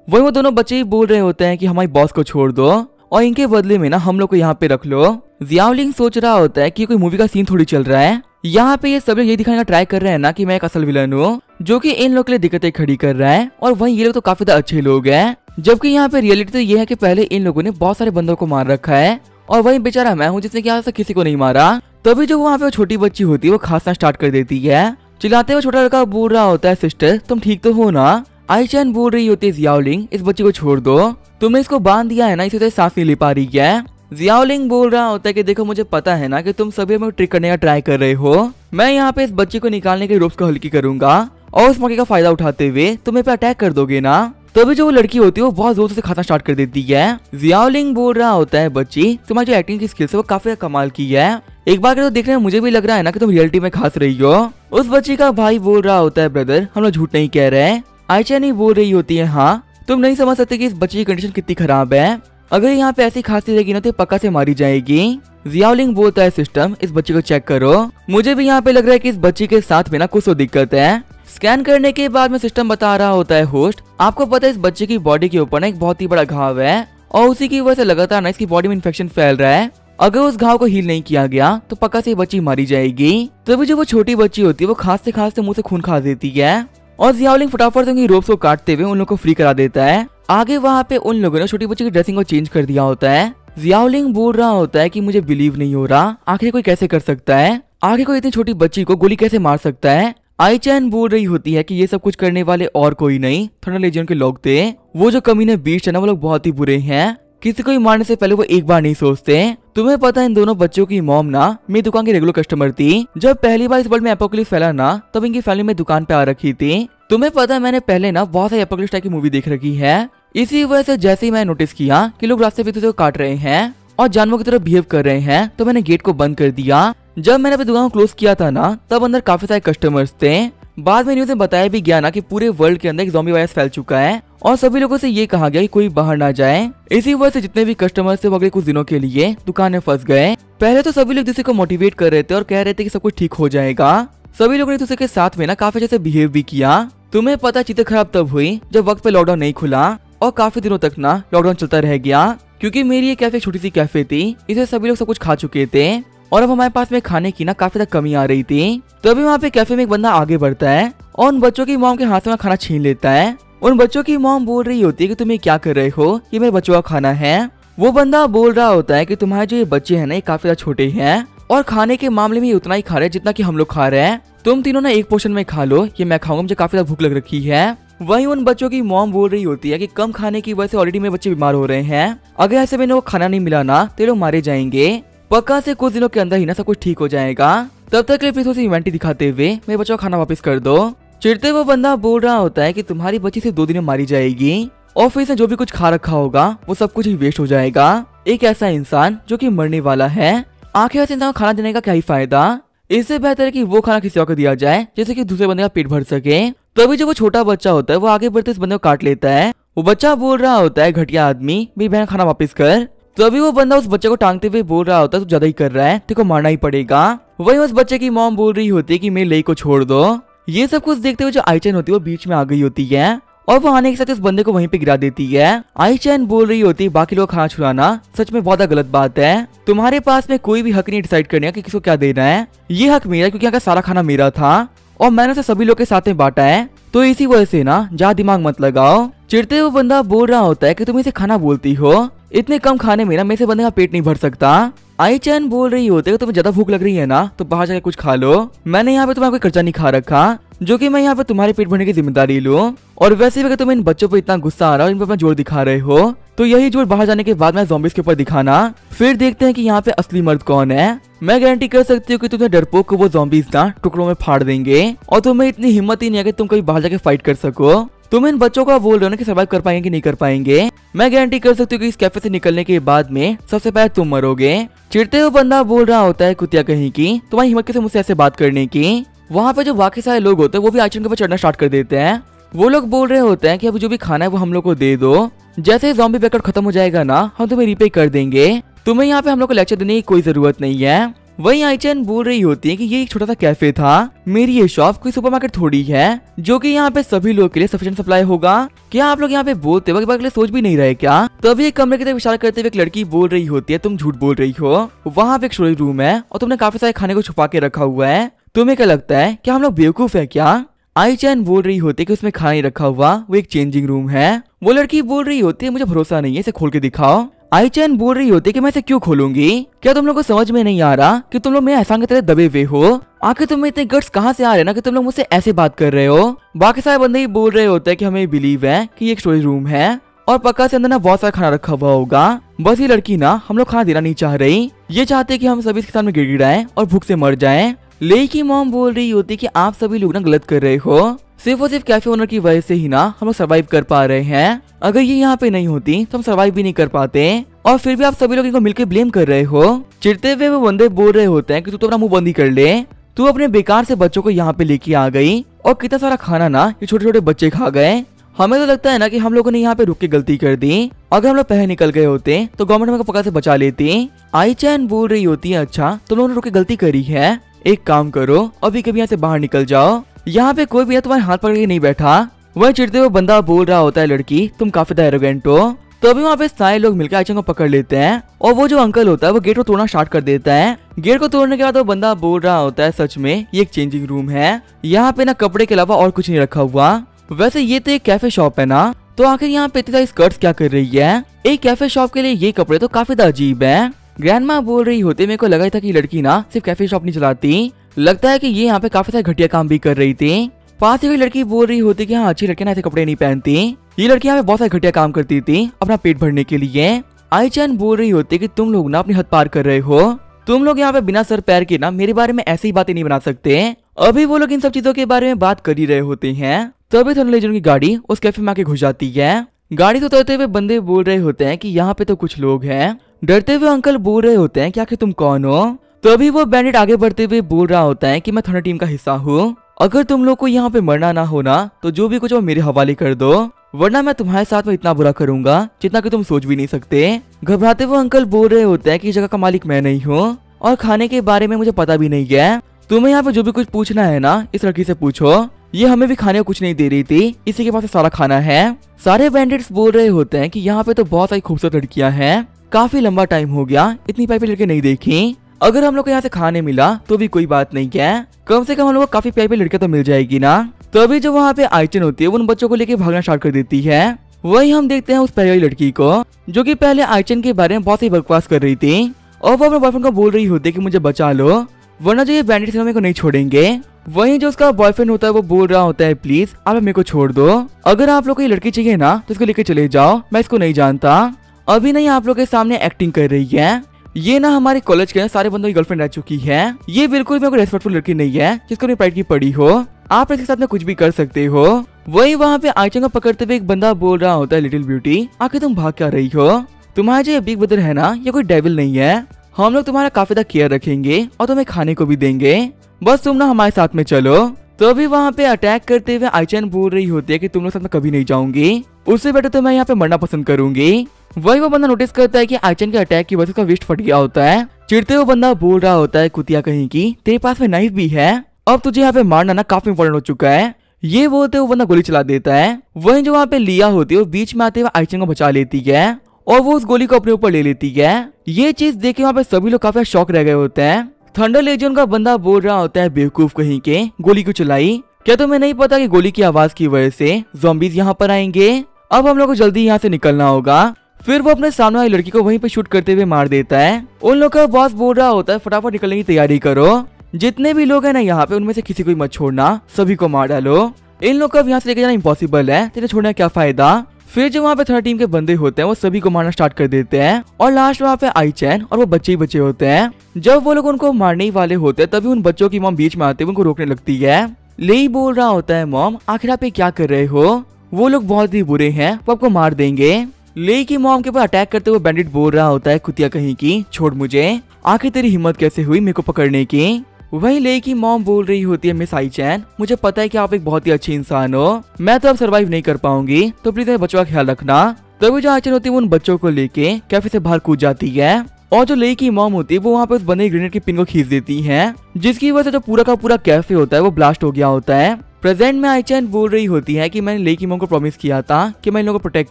वही वो दोनों बच्चे ही बोल रहे होते हैं कि हमारी बॉस को छोड़ दो और इनके बदले में ना हम लोग को यहाँ पे रख लो। जियाओलिंग सोच रहा होता है कि कोई मूवी का सीन थोड़ी चल रहा है, यहाँ पे ये सब लोग ये दिखाने का ट्राई कर रहे हैं ना कि मैं एक असल विलन हूँ जो कि इन लोग के लिए दिक्कतें खड़ी कर रहा है और वहीं ये लोग तो काफी ज्यादा अच्छे लोग हैं। जबकि यहाँ पे रियलिटी तो ये है कि पहले इन लोगों ने बहुत सारे बंदों को मार रखा है और वहीं बेचारा मैं हूँ जिसने कि आज तक किसी को नहीं मारा। तभी जो वहाँ पे वो छोटी बच्ची होती है वो खांसना स्टार्ट कर देती है। चिल्लाते हुए छोटा लड़का बोल रहा होता है सिस्टर तुम ठीक तो हो ना। आई चैन बोल रही होती है जियाओलिंग इस बच्ची को छोड़ दो, तुमने इसको बांध दिया है ना, इसे तो सांस नहीं ले पा रही है। जियाओलिंग बोल रहा होता है कि देखो मुझे पता है ना कि तुम सभी में ट्रिक करने का ट्राई कर रहे हो, मैं यहाँ पे इस बच्ची को निकालने के रोप्स को हल्की करूंगा और उस मौके का फायदा उठाते हुए तुम्हें पे अटैक कर दोगे ना। तभी जो वो लड़की होती है वो बहुत जोर से खाना स्टार्ट कर देती है। जियाओलिंग बोल रहा होता है बच्ची तुम्हारी जो एक्टिंग की स्किल्स है वो काफी कमाल की है, एक बार तो देखने में मुझे भी लग रहा है ना कि तुम रियलिटी में खास रही हो। उस बच्ची का भाई बोल रहा होता है ब्रदर हम लोग झूठ नहीं कह रहे। आयचा नहीं बोल रही होती है हाँ तुम नहीं समझ सकते कि इस बच्ची की कंडीशन कितनी खराब है, अगर यहाँ पे ऐसी खांसी रहेगी ना तो पक्का से मारी जाएगी। जियाओलिंग बोलता है सिस्टम इस बच्ची को चेक करो, मुझे भी यहाँ पे लग रहा है कि इस बच्ची के साथ में ना कुछ तो दिक्कत है। स्कैन करने के बाद में सिस्टम बता रहा होता है होस्ट आपको पता है इस बच्चे की बॉडी के ऊपर ना एक बहुत ही बड़ा घाव है और उसी की वजह से लगातार ना इसकी बॉडी में इन्फेक्शन फैल रहा है, अगर उस घाव को हील नहीं किया गया तो पक्का से ये बच्ची मारी जाएगी। तभी जो वो छोटी बच्ची होती है वो खांसते खांसते मुंह से खून खा देती है और जियाओलिंग फटाफट से उनकी रोप्स को काटते हुए उन लोगों को फ्री करा देता है। आगे वहाँ पे उन लोगों ने छोटी बच्ची की ड्रेसिंग को चेंज कर दिया होता है। जियाओलिंग बोल रहा होता है कि मुझे बिलीव नहीं हो रहा, आखिर कोई कैसे कर सकता है, आखिर कोई इतनी छोटी बच्ची को गोली कैसे मार सकता है। आई चैन बोल रही होती है कि ये सब कुछ करने वाले और कोई नहीं थंडर लेजियन के लोग थे, वो जो कमीने बीस्ट है ना वो लोग बहुत ही बुरे हैं, किसी को मारने से पहले वो एक बार नहीं सोचते। तुम्हें पता है इन दोनों बच्चों की मॉम ना मेरी दुकान की रेगुलर कस्टमर थी, जब पहली बार इस वर्ल्ड में एपोकलिप्स फैला ना तब इनकी फैमिली में दुकान पे आ रखी थी। तुम्हें पता है मैंने पहले ना बहुत सारी एपोकलिप्स टाइप की मूवी देख रखी है, इसी वजह से जैसे ही मैं नोटिस किया कि लोग रास्ते पे दूसरे को काट रहे हैं और जानवरों की तरह बिहेव कर रहे हैं तो मैंने गेट को बंद कर दिया। जब मैंने अपनी दुकान को क्लोज किया था ना तब अंदर काफी सारे कस्टमर्स थे। बाद में न्यूज़ में बताया भी गया ना कि पूरे वर्ल्ड के अंदर एक ज़ॉम्बी वायरस फैल चुका है और सभी लोगों से ये कहा गया कि कोई बाहर ना जाए। इसी वजह से जितने भी कस्टमर्स थे वो अगले कुछ दिनों के लिए दुकान में फंस गए। पहले तो सभी लोग दूसरे को मोटिवेट कर रहे थे और कह रहे थे कि सब कुछ ठीक हो जाएगा, सभी लोगों ने दूसरे के साथ में ना काफी अच्छे से बिहेव भी किया। तुम्हें पता चीजें खराब तब हुई जब वक्त पे लॉकडाउन नहीं खुला और काफी दिनों तक ना लॉकडाउन चलता रह गया, क्योंकि मेरी ये कैफे छोटी सी कैफे थी, इसे सभी लोग सब कुछ खा चुके थे और अब हमारे पास में खाने की ना काफी तक कमी आ रही थी। तभी वहाँ पे कैफे में एक बंदा आगे बढ़ता है और उन बच्चों की मॉम के हाथ में खाना छीन लेता है। उन बच्चों की मॉम बोल रही होती है कि तुम ये क्या कर रहे हो, ये मेरे बच्चों का खाना है। वो बंदा बोल रहा होता है कि तुम्हारे जो ये बच्चे हैं ना ये काफी ज्यादा छोटे हैं और खाने के मामले में ये उतना ही खा रहे हैं जितना कि हम लोग खा रहे हैं, तुम तीनों ने एक पोर्शन में खा लो, ये मैं खाऊंगा, मुझे काफी ज्यादा भूख लग रखी है। वहीं उन बच्चों की मॉम बोल रही होती है कि कम खाने की वजह से ऑलरेडी मेरे बच्चे बीमार हो रहे हैं, अगर ऐसे में इन्हें खाना नहीं मिला ना तो ये लोग मारे जाएंगे। पक्का से कुछ दिनों के अंदर ही ना सब कुछ ठीक हो जाएगा। तब तक के लिए प्लीज उसे इन्वेंट्री दिखाते हुए मेरे बच्चों का खाना वापस कर दो। चिढ़ते वो बंदा बोल रहा होता है कि तुम्हारी बच्ची से 2 दिन में मारी जाएगी और फिर से जो भी कुछ खा रखा होगा वो सब कुछ ही वेस्ट हो जाएगा। एक ऐसा इंसान जो कि मरने वाला है, आखिर ऐसे इंसान को खाना देने का क्या ही फायदा। इससे बेहतर है कि वो खाना किसी और को दिया जाए जैसे कि दूसरे बंदे का पेट भर सके। तभी जो वो छोटा बच्चा होता है वो आगे बढ़ते इस बंदे को काट लेता है। वो बच्चा बोल रहा होता है घटिया आदमी, मेरी बहन खाना वापस कर। तभी वो बंदा उस बच्चे को टांगते हुए बोल रहा होता है तू ज्यादा ही कर रहा है, तेरे को मारना ही पड़ेगा। वहीं उस बच्चे की मॉम बोल रही होती है कि मेरे लई को छोड़ दो। ये सब कुछ देखते हुए जो आईचैन होती है वो बीच में आ गई होती है और वो आने के साथ उस बंदे को वहीं पे गिरा देती है। आईचैन बोल रही होती है बाकी लोग खाना छुड़ाना सच में बहुत गलत बात है, तुम्हारे पास में कोई भी हक नहीं डिसाइड करने का कि किसको क्या देना है। ये हक मेरा क्योंकि यहाँ का सारा खाना मेरा था और मैंने उसे सभी लोग के साथ में बांटा है, तो इसी वजह से ना ज्यादा दिमाग मत लगाओ। चिढ़ते हुए बंदा बोल रहा होता है कि तुम इसे खाना बोलती हो, इतने कम खाने में ना मेरे से बंदे का पेट नहीं भर सकता। आईचैन बोल रही होती है तुम्हें ज्यादा भूख लग रही है ना तो बाहर जाकर कुछ खा लो, मैंने यहाँ पे तुम्हारा कोई खर्चा नहीं खा रखा जो कि मैं यहाँ पे तुम्हारे पेट भरने की जिम्मेदारी लूं। और वैसे भी अगर तुम्हें इन बच्चों पे इतना गुस्सा आ रहा है और इन पर अपना जोर दिखा रहे हो तो यही जोर बाहर जाने के बाद में ज़ॉम्बीज़ के ऊपर दिखाना, फिर देखते हैं कि यहाँ पे असली मर्द कौन है। मैं गारंटी कर सकती हूँ कि तुम्हें डरपोक को वो ज़ॉम्बीज़ ना टुकड़ों में फाड़ देंगे और तुम्हें इतनी हिम्मत ही नहीं है कि तुम कभी बाहर जाके फाइट कर सको। तुम इन बच्चों का बोल रहे हो ना कि सर्वाइव कर पाएंगे कि नहीं कर पाएंगे, मैं गारंटी कर सकती हूँ कि इस कैफे से निकलने के बाद में सबसे पहले तुम मरोगे। चिढ़ते हुए बंदा बोल रहा होता है कुतिया कहीं की, तुम्हारी हिम्मत कैसे मुझसे ऐसे बात करने की। वहाँ पे जो बाकी सारे लोग होते हैं वो भी आईचैन के ऊपर चढ़ना स्टार्ट कर देते हैं। वो लोग बोल रहे होते हैं कि अब जो भी खाना है वो हम लोग को दे दो, जैसे ज़ॉम्बी बैकआउट खत्म हो जाएगा ना हम तुम्हें रीपे कर देंगे, तुम्हें यहाँ पे हम लोग को लेक्चर देने की कोई जरूरत नहीं है। वहीं आईचैन बोल रही होती है कि ये एक छोटा सा कैफे था, मेरी ये शॉप कोई सुपरमार्केट थोड़ी है जो कि यहाँ पे सभी लोग के लिए सफिशिएंट सप्लाई होगा। क्या आप लोग यहाँ पे बोलते वक्त के लिए सोच भी नहीं रहे क्या? तभी एक कमरे की तरफ इशारा करते हुए एक लड़की बोल रही होती है तुम झूठ बोल रही हो, वहाँ पे एक स्टोरेज रूम है और तुमने काफी सारे खाने को छुपा के रखा हुआ है, तुम्हें क्या लगता है क्या हम लोग बेवकूफ है क्या? आईचैन बोल रही होती है कि उसमें खाना नहीं रखा हुआ, वो एक चेंजिंग रूम है। वो लड़की बोल रही होती है मुझे भरोसा नहीं है, इसे खोल के दिखाओ। आईचैन बोल रही होती है कि मैं इसे क्यों खोलूंगी, क्या तुम लोग को समझ में नहीं आ रहा कि तुम लोग मेरे एहसान की तरह दबे हुए हो? आखिर तुम्हें इतने गट्स कहाँ से आ रहे हैं ना कि तुम लोग मुझसे ऐसे बात कर रहे हो? बाकी सारे बंदे ही बोल रहे होते हैं कि हमें बिलीव है कि ये एक स्टोरेज रूम है और पक्का से अंदर ना बहुत सारा खाना रखा हुआ होगा, बस ये लड़की ना हम लोग खाना देना नहीं चाह रही, ये चाहते कि हम सभी इसके सामने गिड़गिड़ाएं और भूख से मर जाएं। लेई की मॉम बोल रही होती कि आप सभी लोग ना गलत कर रहे हो, सिर्फ और सिर्फ कैफे ओनर की वजह से ही ना हम लोग सर्वाइव कर पा रहे हैं, अगर ये यहाँ पे नहीं होती तो हम सर्वाइव भी नहीं कर पाते और फिर भी आप सभी लोग इनको मिलकर ब्लेम कर रहे हो। चिढ़ते हुए वो बंदे बोल रहे होते हैं कि तू तो अपना मुंह बंदी कर ले, तू अपने बेकार से बच्चों को यहाँ पे लेके आ गई और कितना सारा खाना ना ये छोटे छोटे बच्चे खा गए। हमें तो लगता है ना कि हम लोगों ने यहाँ पे रुक के गलती कर दी, अगर हम लोग पहले निकल गए होते तो गवर्नमेंट हमें पक्का से बचा लेती। आईचैन बोल रही होती है अच्छा तुम लोगों ने रुक के गलती करी है, एक काम करो अभी कभी यहाँ से बाहर निकल जाओ, यहाँ पे कोई भी तुम्हारे हाथ पकड़ के नहीं बैठा। वही चिढ़ते हुए बंदा बोल रहा होता है लड़की तुम काफी एरोगेंट हो। तो अभी वहाँ पे सारे लोग मिलकर आईचैन को पकड़ लेते हैं और वो जो अंकल होता है वो गेट को तोड़ना स्टार्ट कर देता है। गेट को तोड़ने के बाद वो बंदा बोल रहा होता है सच में ये एक चेंजिंग रूम है, यहाँ पे ना कपड़े के अलावा और कुछ नहीं रखा हुआ, वैसे ये तो एक कैफे शॉप है ना, तो आखिर यहाँ पे इतनी सारी स्कर्ट्स क्या कर रही है? एक कैफे शॉप के लिए ये कपड़े तो काफी अजीब है। ग्रैंडमा बोल रही होती मेरे को लगा था कि लड़की ना सिर्फ कैफे शॉप नहीं चलाती, लगता है कि ये यहाँ पे काफी सारे घटिया काम भी कर रही थी। पास ही लड़की बोल रही होती कि हाँ अच्छी लड़कियां ऐसे कपड़े नहीं पहनती, ये लड़की यहाँ पे बहुत सारे घटिया काम करती थी अपना पेट भरने के लिए। आईचैन बोल रही होती कि तुम लोग ना अपनी हद पार कर रहे हो, तुम लोग यहाँ पे बिना सर पैर के ना मेरे बारे में ऐसी बातें नहीं बना सकते। अभी वो लोग इन सब चीजों के बारे में बात कर ही रहे होते हैं तभी थर्मल लेजेंड की गाड़ी उस कैफे में आके घुस जाती है। गाड़ी से उतरते हुए बंदे बोल रहे होते हैं कि यहाँ पे तो कुछ लोग हैं। डरते हुए अंकल बोल रहे होते हैं कि आखिर तुम कौन हो? तभी वो बैंडिट आगे बढ़ते हुए बोल रहा होता है कि मैं थंडर टीम का हिस्सा हूँ, अगर तुम लोग को यहाँ पे मरना ना होना तो जो भी कुछ वो मेरे हवाले कर दो, वरना मैं तुम्हारे साथ में इतना बुरा करूंगा जितना कि तुम सोच भी नहीं सकते। घबराते हुए अंकल बोल रहे होते हैं कि इस जगह का मालिक मैं नहीं हूँ और खाने के बारे में मुझे पता भी नहीं है, तुम्हें यहाँ पे जो भी कुछ पूछना है ना इस लड़की से पूछो, ये हमें भी खाने को कुछ नहीं दे रही थी, इसी के पास सारा खाना है। सारे बैंडिट्स बोल रहे होते हैं कि यहाँ पे तो बहुत सारी खूबसूरत लड़कियां हैं, काफी लंबा टाइम हो गया इतनी प्यारी लड़के नहीं देखी, अगर हम लोग को यहाँ से खाने मिला तो भी कोई बात नहीं है, कम से कम हम लोग को काफी प्यारी लड़कियां तो मिल जाएगी ना। तो अभी जो वहाँ पे आईचैन होती है उन बच्चों को लेके भागना स्टार्ट कर देती है। वही हम देखते हैं उस प्यारी लड़की को जो कि पहले आईचैन के बारे में बहुत ही बकवास कर रही थी और वो अपने बॉयफ्रेंड को बोल रही होती है कि मुझे बचा लो वरना जो ये बैंडिट्स मेरे को नहीं छोड़ेंगे। वहीं जो उसका बॉयफ्रेंड होता है वो बोल रहा होता है प्लीज आप मेरे को छोड़ दो, अगर आप लोग को ये लड़की चाहिए ना तो इसको लेके चले जाओ, मैं इसको नहीं जानता। अभी नहीं आप लोग के सामने एक्टिंग कर रही है, ये ना हमारे कॉलेज के सारे बंदों की गर्लफ्रेंड रह चुकी है, ये बिल्कुल भी कोई रेस्पेक्टफुल लड़की नहीं है जिसको अपनी प्राइड की पड़ी हो, आप इसके साथ में कुछ भी कर सकते हो। वही वहाँ पे आईचन को पकड़ते हुए एक बंदा बोल रहा होता है लिटिल ब्यूटी आखिर तुम भाग क्या रही हो, तुम्हारा जो बिग ब्रदर है ना ये कोई डेविल नहीं है, हम लोग तुम्हारा काफी ज्यादा केयर रखेंगे और तुम्हें खाने को भी देंगे, बस तुम ना हमारे साथ में चलो। तो अभी वहाँ पे अटैक करते हुए आईचन बोल रही होती है कि तुम लोग साथ में कभी नहीं जाऊंगी, उससे बेटर तो मैं यहाँ पे मरना पसंद करूंगी। वही वो बंदा नोटिस करता है कि आईचन के अटैक की वजह से उसका विस्ट फट गया होता है, चिढ़ते हुए बंदा बोल रहा होता है कुतिया कहीं की तेरे पास में नाइफ भी है, अब तुझे यहाँ पे मारना ना काफी इंपॉर्टेंट हो चुका है। ये बोलते हुए बंदा गोली चला देता है। वहीं जो वहाँ पे लिया होती है वो बीच में आते हुए आईचन को बचा लेती है और वो उस गोली को अपने ऊपर ले लेती है। ये चीज देख के वहाँ पे सभी लोग काफी शॉक रह गए होते हैं। थंडर लेजियन का बंदा बोल रहा होता है बेवकूफ कहीं के, गोली क्यों चलाई, क्या तुम्हें नहीं पता कि गोली की आवाज की वजह से ज़ॉम्बीज यहाँ पर आएंगे, अब हम लोग को जल्दी यहाँ से निकलना होगा। फिर वो अपने सामने वाली लड़की को वहीं पे शूट करते हुए मार देता है। उन लोग का बॉस बोल रहा होता है फटाफट निकलने की तैयारी करो, जितने भी लोग हैं ना यहाँ पे उनमें से किसी को मत छोड़ना, सभी को मार डालो, इन लोग को अब यहाँ से लेके जाना इम्पॉसिबल है, तेरे छोड़ने का क्या फायदा। फिर जो वहाँ पे थर्ड टीम के बंदे होते हैं वो सभी को मारना स्टार्ट कर देते हैं और लास्ट वहाँ पे आईचैन और वो बच्चे ही बच्चे होते हैं। जब वो लोग उनको मारने ही वाले होते हैं तभी उन बच्चों की मॉम बीच में आते हुए उनको रोकने लगती है। लेई बोल रहा होता है मॉम आखिर आप ये क्या कर रहे हो, वो लोग बहुत ही बुरे हैं, वो आपको मार देंगे। लेई की मॉम के ऊपर अटैक करते हुए बैंडिट बोल रहा होता है कुतिया कहीं की, छोड़ मुझे, आखिर तेरी हिम्मत कैसे हुई मेरे को पकड़ने की। वहीं लेई की मॉम बोल रही होती है मिस आईचैन मुझे पता है कि आप एक बहुत ही अच्छी इंसान हो, मैं तो अब सर्वाइव नहीं कर पाऊंगी, तो प्लीज मेरे बच्चों का ख्याल रखना। तभी जो आईचैन होती है वो उन बच्चों को लेके कैफे से बाहर कूद जाती है और जो लेई की मॉम होती है वो वहाँ पे उस बंदे ग्रेनेड की पिन को खींच देती है, जिसकी वजह से जो पूरा का पूरा कैफे होता है वो ब्लास्ट हो गया होता है। प्रेजेंट में आईचैन बोल रही होती है कि मैंने लेई की मॉम को प्रॉमिस किया था कि मैं इन लोगों को प्रोटेक्ट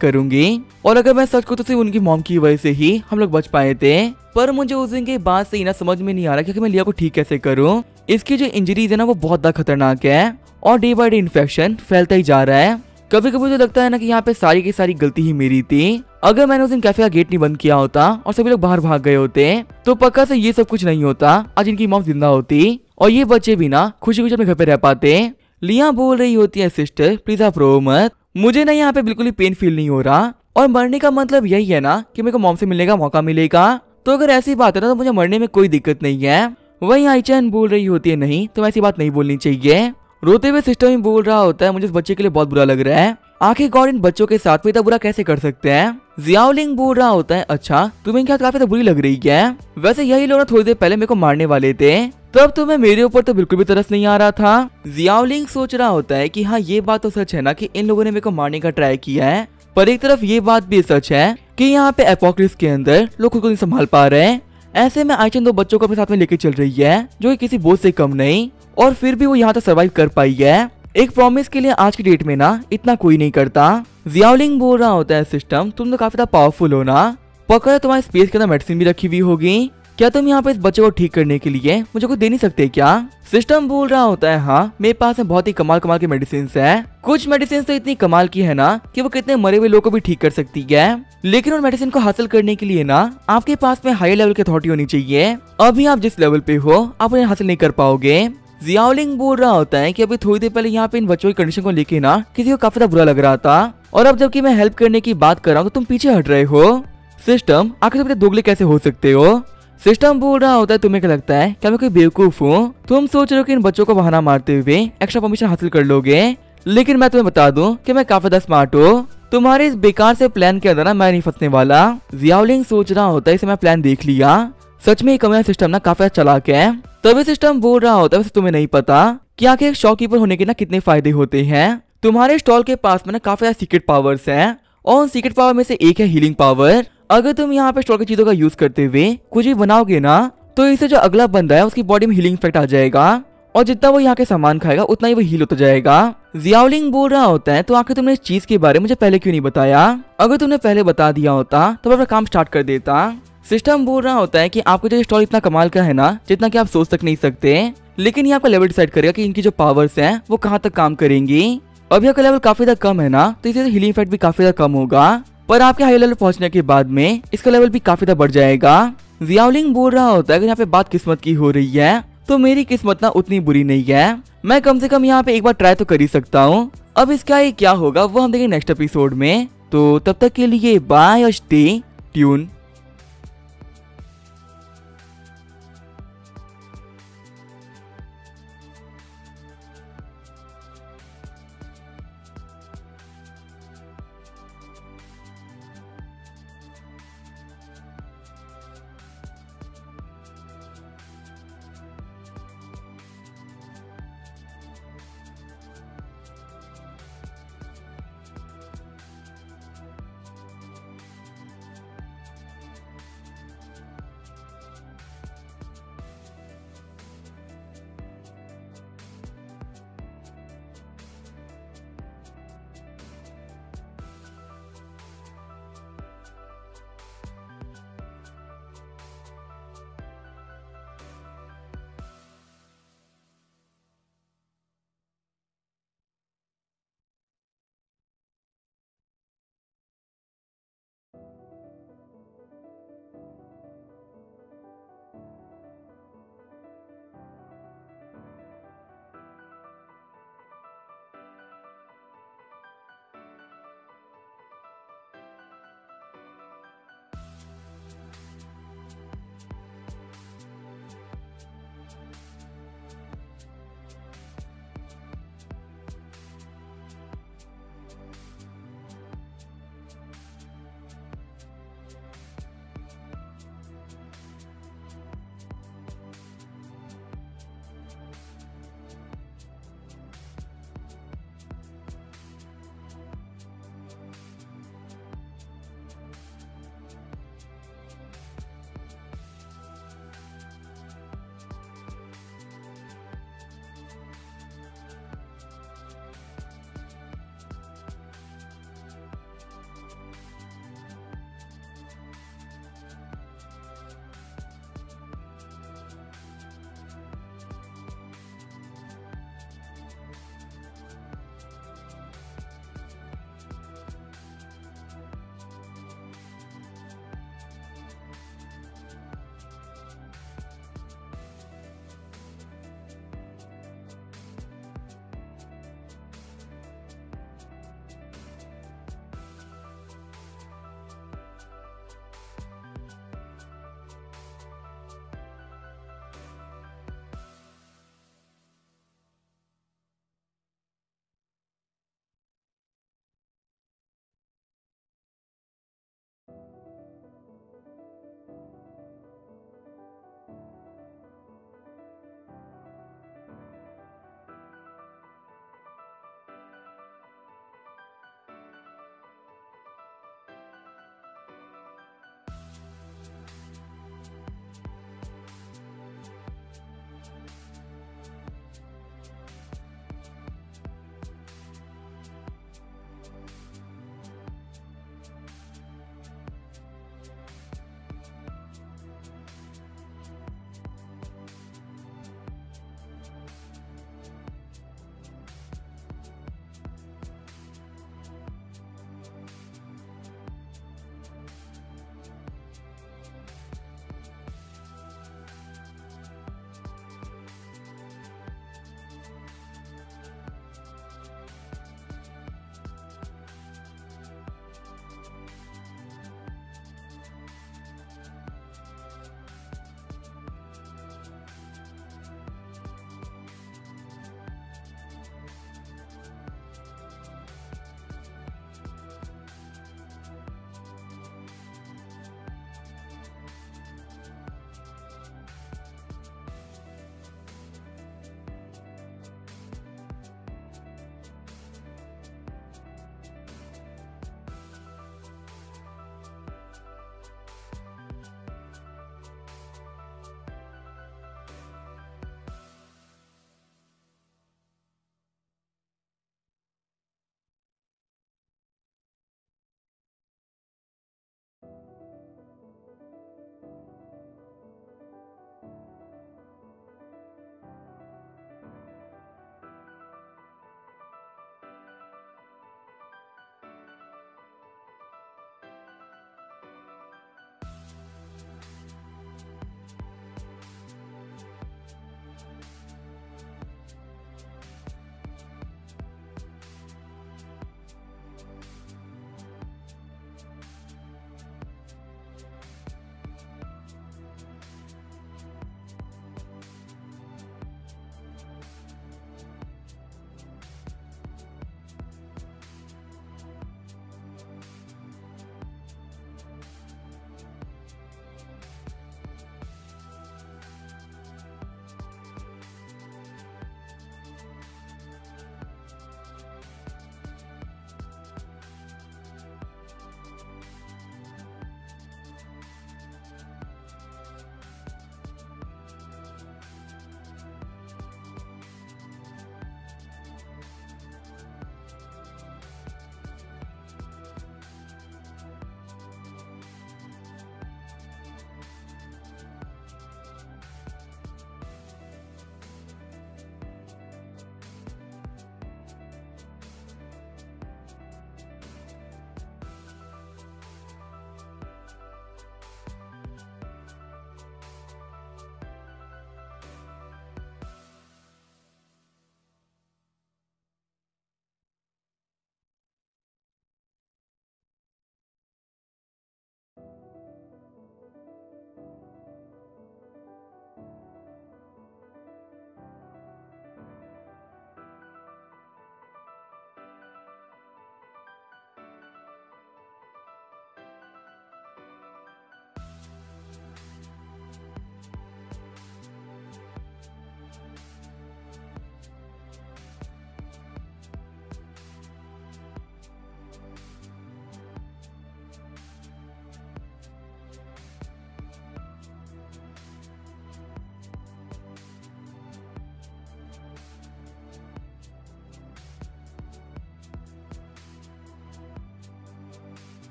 करूंगी और अगर मैं सच को तो सिर्फ उनकी मॉम की वजह से ही हम लोग बच पाए थे, पर मुझे उस दिन के बाद से ना समझ में नहीं आ रहा कि मैं लिया को ठीक कैसे करूं। इसकी जो इंजरीज है ना वो बहुत ज्यादा खतरनाक है और डे बाय डे इन्फेक्शन फैलता ही जा रहा है। कभी कभी मुझे लगता है ना कि यहाँ पे सारी की सारी गलती ही मेरी थी, अगर मैंने उस दिन कैफे का गेट नहीं बंद किया होता और सभी लोग बाहर भाग गए होते तो पक्का से ये सब कुछ नहीं होता, आज इनकी मॉम जिंदा होती और ये बच्चे भी ना खुशी खुशी अपने घर पे रह पाते। लिया बोल रही होती है सिस्टर प्लीज आप रो मत, मुझे ना यहाँ पे बिल्कुल ही पेन फील नहीं हो रहा और मरने का मतलब यही है ना कि मेरे को मॉम से मिलने का मौका मिलेगा, तो अगर ऐसी बात है ना तो मुझे मरने में कोई दिक्कत नहीं है। वहीं आईचैन बोल रही होती है नहीं तुम ऐसी बात नहीं बोलनी चाहिए। रोते हुए सिस्टर भी बोल रहा होता है मुझे इस बच्चे के लिए बहुत बुरा लग रहा है, आखिरकार इन बच्चों के साथ में इतना बुरा कैसे कर सकते हैं। जियाओलिंग बोल रहा होता है अच्छा तुम्हें क्या काफी तो बुरी लग रही है, वैसे यही लोग थोड़ी देर पहले मेरे को मारने वाले थे, तब तुम्हें मेरे ऊपर तो बिल्कुल भी तरस नहीं आ रहा था। जियाओलिंग सोच रहा होता है कि हाँ ये बात तो सच है ना कि इन लोगों ने मेरे को मारने का ट्राई किया है, पर एक तरफ ये बात भी सच है कि यहाँ पे एपोक्लिप्स के अंदर लोग खुद को नहीं संभाल पा रहे हैं। ऐसे में आईचैन दो बच्चों को अपने साथ में लेके चल रही है जो कि किसी बोझ से कम नहीं, और फिर भी वो यहाँ तक सर्वाइव कर पाई है। एक प्रॉमिस के लिए आज की डेट में ना इतना कोई नहीं करता। जियाओलिंग बोल रहा होता है सिस्टम तुम तो काफी पावरफुल हो ना, पक्का तुम्हारे स्पेस के अंदर मेडिसिन भी रखी हुई होगी, क्या तुम यहाँ पे इस बच्चे को ठीक करने के लिए मुझे कुछ दे नहीं सकते क्या। सिस्टम बोल रहा होता है हाँ मेरे पास में बहुत ही कमाल कमाल की मेडिसिन है, कुछ मेडिसिन तो इतनी कमाल की है ना कि वो कितने मरे हुए लोगों को भी ठीक कर सकती है, लेकिन उन मेडिसिन को हासिल करने के लिए ना आपके पास में हाई लेवल की अथॉरिटी होनी चाहिए, अभी आप जिस लेवल पे हो आप उन्हें हासिल नहीं कर पाओगे। जियाओलिंग बोल रहा होता है कि अभी थोड़ी देर पहले यहाँ पे इन बच्चों की कंडीशन को लेके ना किसी को काफी बुरा लग रहा था और अब जबकि मैं हेल्प करने की बात कर रहा हूँ तो तुम पीछे हट रहे हो। सिस्टम आखिर तुम दोगले कैसे हो सकते हो। सिस्टम बोल रहा होता है तुम्हें क्या लगता है क्या मैं कोई बेवकूफ हूँ, तुम सोच रहे हो कि इन बच्चों को बहाना मारते हुए एक्स्ट्रा परमिशन हासिल कर लोगे, लेकिन मैं तुम्हें बता दूं कि मैं काफी ज्यादा स्मार्ट हूँ, तुम्हारे इस बेकार से प्लान के अंदर ना मैं नहीं फंसने वाला। जियाओलिंग सोच रहा होता है इसे मैं प्लान देख लिया, सच में कमरा सिस्टम ना काफी चालाक है। तभी सिस्टम बोल रहा होता है वैसे तुम्हें नहीं पता कि आखिर एक शॉपकीपर होने के ना कितने फायदे होते हैं, तुम्हारे स्टॉल के पास में ना काफी सारे सीक्रेट पावर्स हैं और उन सीक्रेट पावर में से एक है हीलिंग पावर। अगर तुम यहाँ पे स्टॉल की चीजों का यूज करते हुए कुछ भी बनाओगे ना तो इससे जो अगला बंदा है उसकी बॉडी में हीलिंग इफेक्ट आ जाएगा और जितना वो यहाँ के सामान खाएगा उतना ही वो हील होता जाएगा। जियाओलिंग बोल रहा होता है तो आखिर तुमने इस चीज के बारे में मुझे पहले क्यों नहीं बताया, अगर तुमने पहले बता दिया होता तो मैं अपना काम स्टार्ट कर देता। सिस्टम बोल रहा होता है कि आपको जो स्टॉल इतना कमाल का है ना जितना कि आप सोच तक नहीं सकते, लेकिन ये आपका लेवल डिसाइड करेगा कि इनकी जो पावर्स हैं वो कहाँ तक काम करेंगी। अभी आपका लेवल काफी ज्यादा कम है ना तो इसे हीलिंग इफेक्ट भी काफी ज्यादा कम होगा, पर आपके हाई लेवल पहुंचने के बाद में इसका लेवल भी काफी ज्यादा बढ़ जाएगा। जियाओलिंग बोल रहा होता है अगर यहाँ पे बात किस्मत की हो रही है तो मेरी किस्मत ना उतनी बुरी नहीं है, मैं कम से कम यहाँ पे एक बार ट्राई तो कर ही सकता हूँ। अब इसका ये क्या होगा वो हम देखेंगे नेक्स्ट एपिसोड में। तो तब तक के लिए बाय और स्टे ट्यून।